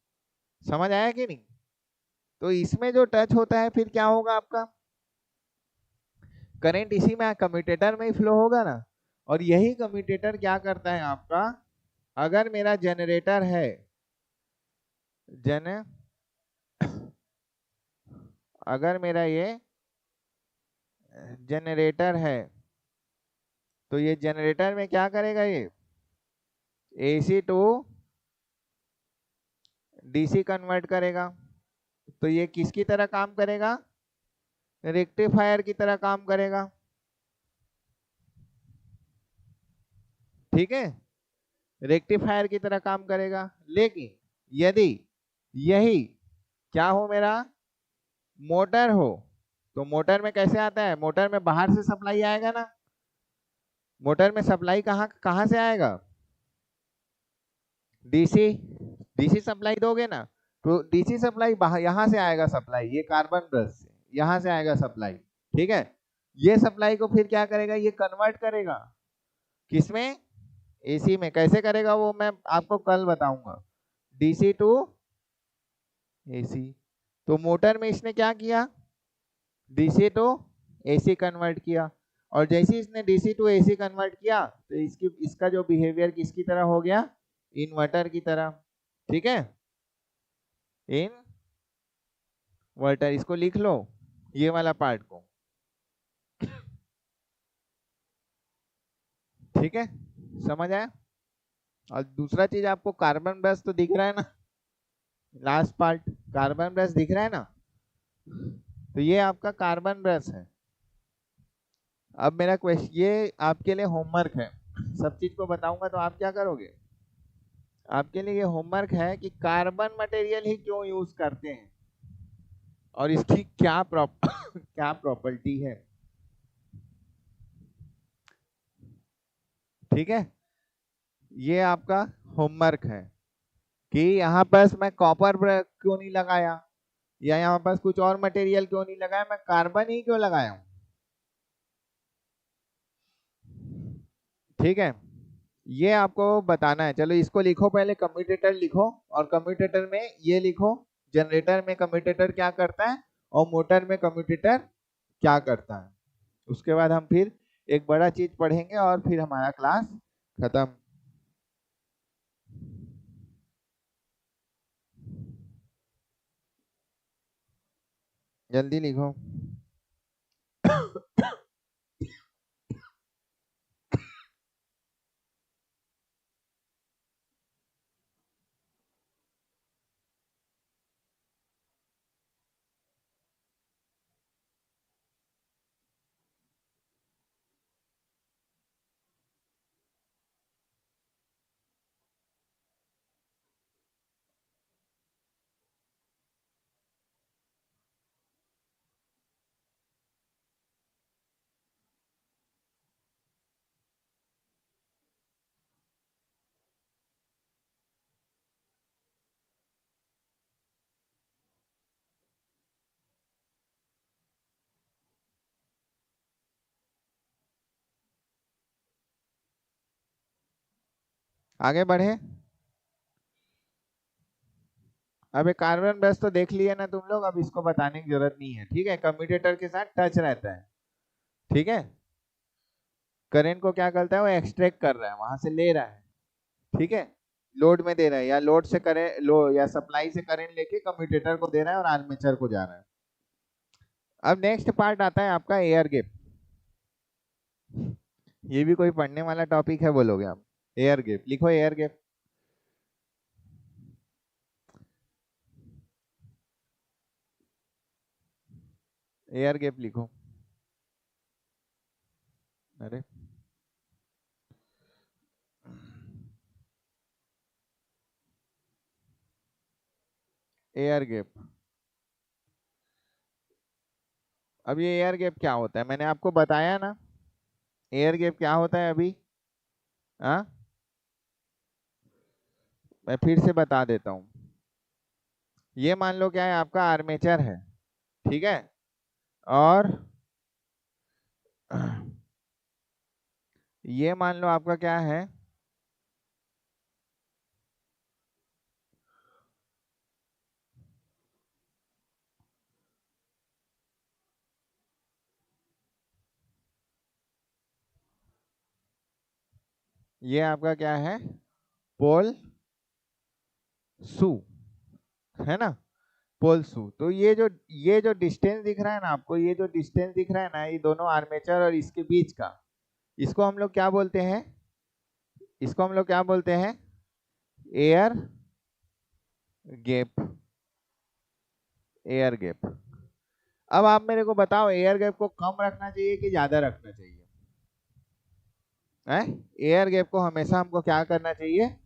समझ आया कि नहीं? तो इसमें जो टच होता है फिर क्या होगा, आपका करंट इसी में कम्यूटेटर में ही फ्लो होगा ना। और यही कम्यूटेटर क्या करता है आपका, अगर मेरा जनरेटर है, अगर मेरा ये जनरेटर है, तो ये जनरेटर में क्या करेगा, ये एसी टू डीसी कन्वर्ट करेगा। तो ये किसकी तरह काम करेगा, रेक्टिफायर की तरह काम करेगा। ठीक है, रेक्टिफायर की तरह काम करेगा। लेकिन यदि यही क्या हो, मेरा मोटर हो, तो मोटर में कैसे आता है, मोटर में बाहर से सप्लाई आएगा ना। मोटर में सप्लाई कहाँ कहाँ से आएगा, डीसी, डीसी सप्लाई दोगे ना, तो डीसी सप्लाई बाहर यहाँ से आएगा सप्लाई, ये कार्बन ब्रश से यहाँ से आएगा सप्लाई। ठीक है, ये सप्लाई को फिर क्या करेगा, ये कन्वर्ट करेगा किसमें, एसी में। कैसे करेगा वो मैं आपको कल बताऊंगा, डीसी टू एसी। तो मोटर में इसने क्या किया, डीसी टू एसी कन्वर्ट किया। और जैसे इसने डीसी टू एसी कन्वर्ट किया, तो इसका जो बिहेवियर किसकी तरह हो गया, इन्वर्टर की तरह। ठीक है, इन्वर्टर, इसको लिख लो, ये वाला पार्ट को। ठीक है, समझ आया? और दूसरा चीज, आपको कार्बन ब्रश तो दिख रहा है ना, लास्ट पार्ट कार्बन ब्रश दिख रहा है ना, तो ये आपका कार्बन ब्रश है। अब मेरा क्वेश्चन, ये आपके लिए होमवर्क है, सब चीज को बताऊंगा तो आप क्या करोगे, आपके लिए ये होमवर्क है कि कार्बन मटेरियल ही क्यों यूज करते हैं और इसकी क्या क्या प्रॉपर्टी है। ठीक है, ये आपका होमवर्क है कि यहाँ पर मैं कॉपर क्यों नहीं लगाया, या यहाँ पास कुछ और मटेरियल क्यों नहीं लगाया, मैं कार्बन ही क्यों लगाया हूं। ठीक है, ये आपको बताना है। चलो इसको लिखो, पहले कम्यूटेटर लिखो, और कम्यूटेटर में ये लिखो, जनरेटर में कम्यूटेटर क्या करता है और मोटर में कम्यूटेटर क्या करता है। उसके बाद हम फिर एक बड़ा चीज पढ़ेंगे और फिर हमारा क्लास खत्म। जल्दी लिखो। आगे बढ़े। अब ये कार्बन बेस तो देख लिया ना तुम लोग, अब इसको बताने की जरूरत नहीं है। ठीक है, कम्यूटेटर के साथ टच रहता है। ठीक है, करंट को क्या करता है, वो एक्सट्रैक्ट कर रहा है, वहां से ले रहा है। ठीक है, लोड में दे रहा है, या लोड से करे या सप्लाई से करंट लेके कम्यूटेटर को दे रहा है और आर्मेचर को जा रहा है। अब नेक्स्ट पार्ट आता है आपका एयर गैप। ये भी कोई पढ़ने वाला टॉपिक है बोलोगे आप, एयर गैप लिखो, एयर गैप। एयर गैप लिखो। अरे एयर गैप, अब ये एयर गैप क्या होता है, मैंने आपको बताया ना, एयर गैप क्या होता है अभी। हाँ, मैं फिर से बता देता हूँ। ये मान लो क्या है, आपका आर्मेचर है, ठीक है, और ये मान लो आपका क्या है, ये आपका क्या है, पोल सू, है ना, पोल सू। तो ये जो डिस्टेंस दिख रहा है ना आपको, ये जो डिस्टेंस दिख रहा है ना, ये दोनों आर्मेचर और इसके बीच का, इसको हम लोग क्या बोलते हैं, इसको हम लोग क्या बोलते हैं, एयर गैप, एयर गैप। अब आप मेरे को बताओ, एयर गैप को कम रखना चाहिए कि ज्यादा रखना चाहिए, है? एयर गैप को हमेशा हमको क्या करना चाहिए,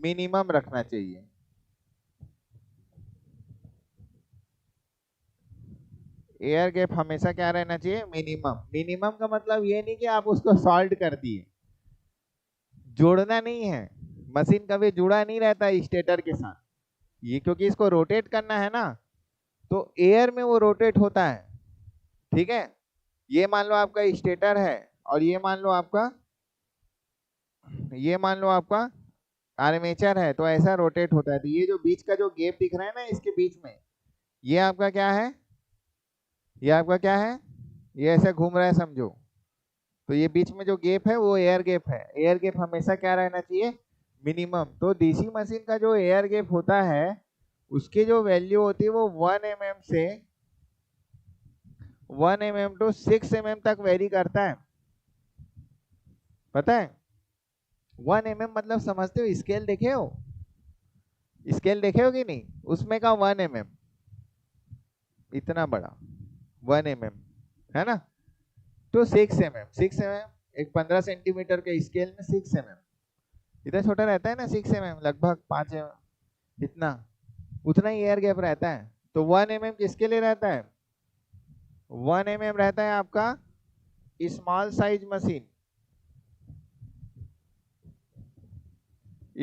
मिनिमम रखना चाहिए। एयर गैप हमेशा क्या रहना चाहिए, मिनिमम। मिनिमम का मतलब ये नहीं कि आप उसको सॉल्ट कर दिए, जोड़ना नहीं है, मशीन कभी जुड़ा नहीं रहता स्टेटर के साथ, ये क्योंकि इसको रोटेट करना है ना, तो एयर में वो रोटेट होता है, ठीक है। ये मान लो आपका स्टेटर है, और ये मान लो आपका आर्मेचर है, तो ऐसा रोटेट होता है। तो ये जो बीच का जो गैप दिख रहा है ना, इसके बीच में, ये आपका क्या है, ये आपका क्या है, ये ऐसे घूम रहा है समझो। तो ये बीच में जो गैप है वो एयर गैप है। एयर गैप हमेशा क्या रहना चाहिए, मिनिमम। तो डीसी मशीन का जो एयर गैप होता है, उसकी जो वैल्यू होती है वो 1 mm से 1 mm टू 6 mm तक वेरी करता है, पता है। 1 mm मतलब समझते हो, स्केल देखे हो, स्केल देखे हो कि नहीं, उसमें का 1 mm, इतना बड़ा 1 mm, है ना। तो 6 mm एक 15 सेंटीमीटर के स्केल में 6 mm, इतना छोटा रहता है ना 6 mm, लगभग 5 mm, इतना, उतना ही एयर गैप रहता है। तो 1 mm किसके लिए रहता है, 1 mm रहता है आपका small size machine.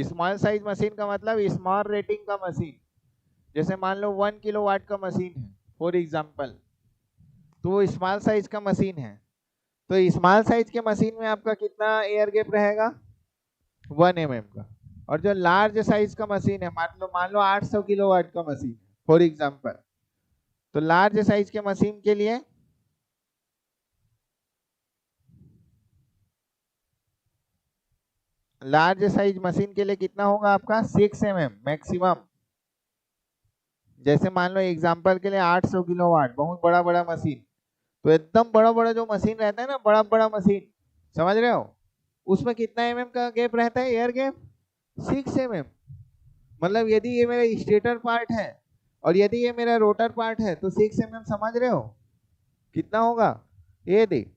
Small size machine का मतलब स्मॉल रेटिंग का मशीन। जैसे मान लो 1 किलोवाट का मशीन है फॉर एग्जांपल, तो वो स्मॉल साइज का मशीन है। तो स्मॉल साइज के मशीन में आपका कितना एयर गैप रहेगा, 1 mm का। और जो लार्ज साइज का मशीन है, मान लो 800 किलोवाट का मशीन फॉर एग्जांपल, तो लार्ज साइज के मशीन के लिए कितना होगा आपका, 6 mm मैक्सिमम। जैसे मान लो एग्जांपल के लिए 800 किलोवाट, बहुत बड़ा बड़ा मशीन। तो एकदम बड़ा बड़ा जो मशीन रहता है ना, बड़ा बड़ा मशीन, समझ रहे हो, उसमें कितना का गैप रहता है, एयर गैप 6 mm। मतलब यदि ये मेरा स्टेटर पार्ट है और यदि ये मेरा रोटर पार्ट है, तो 6 mm, समझ रहे हो कितना होगा, ये देख,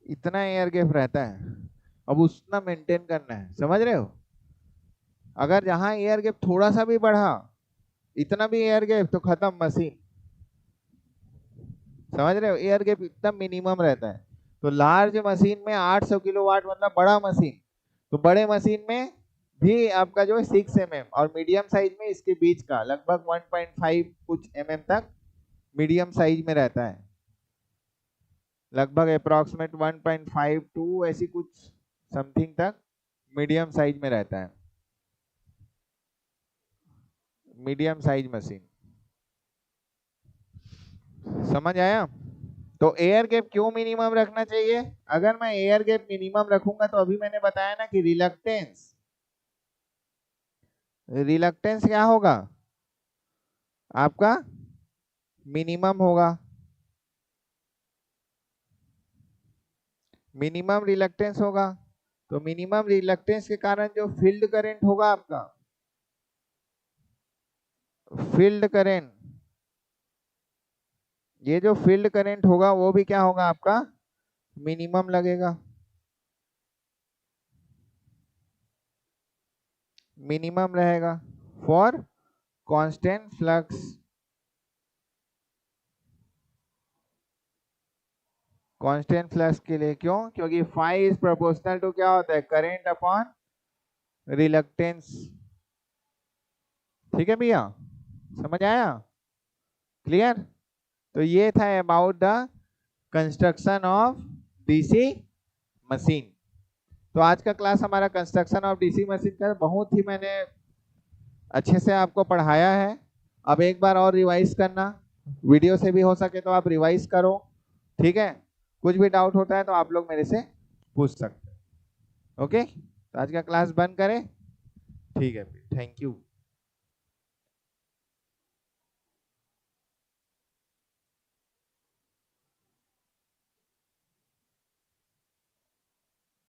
इतना एयर गैप रहता है। अब उतना मेंटेन करना है, समझ रहे हो। अगर जहां एयर गैप थोड़ा सा भी बढ़ा, इतना भी एयर गैप, तो खत्म मशीन, समझ रहे हो। एयर गैप एकदम मिनिमम रहता है। तो लार्ज मशीन में 800 किलोवाट मतलब बड़ा मशीन, तो बड़े मशीन में भी आपका जो है 6 mm, और मीडियम साइज में इसके बीच का लगभग 1.5 कुछ तक मीडियम साइज में रहता है, लगभग अप्रोक्सीमेट 1.5 टू ऐसी कुछ समथिंग तक मीडियम साइज में रहता है, मीडियम साइज मशीन, समझ आया। तो एयर गैप क्यों मिनिमम रखना चाहिए, अगर मैं एयर गैप मिनिमम रखूंगा, तो अभी मैंने बताया ना कि रिलक्टेंस, रिलक्टेंस क्या होगा आपका, मिनिमम होगा। मिनिमम रिलक्टेंस होगा, तो मिनिमम रिलक्टेंस के कारण जो फील्ड करंट होगा आपका, फील्ड करंट, ये जो फील्ड करंट होगा वो भी क्या होगा आपका, मिनिमम लगेगा, मिनिमम रहेगा for constant flux, constant flux के लिए। क्यों, क्योंकि फाई इज प्रोपोर्शनल टू क्या होता है, करंट अपॉन रिलक्टेंस। ठीक है भैया, समझ आया? क्लियर? तो ये था about the construction of DC machine. तो आज का क्लास हमारा कंस्ट्रक्शन ऑफ डीसी मशीन का बहुत ही मैंने अच्छे से आपको पढ़ाया है। अब एक बार और रिवाइज करना, वीडियो से भी हो सके तो आप रिवाइज करो। ठीक है, कुछ भी डाउट होता है तो आप लोग मेरे से पूछ सकते हैं। ओके, तो आज का क्लास बंद करें। ठीक है, थैंक यू।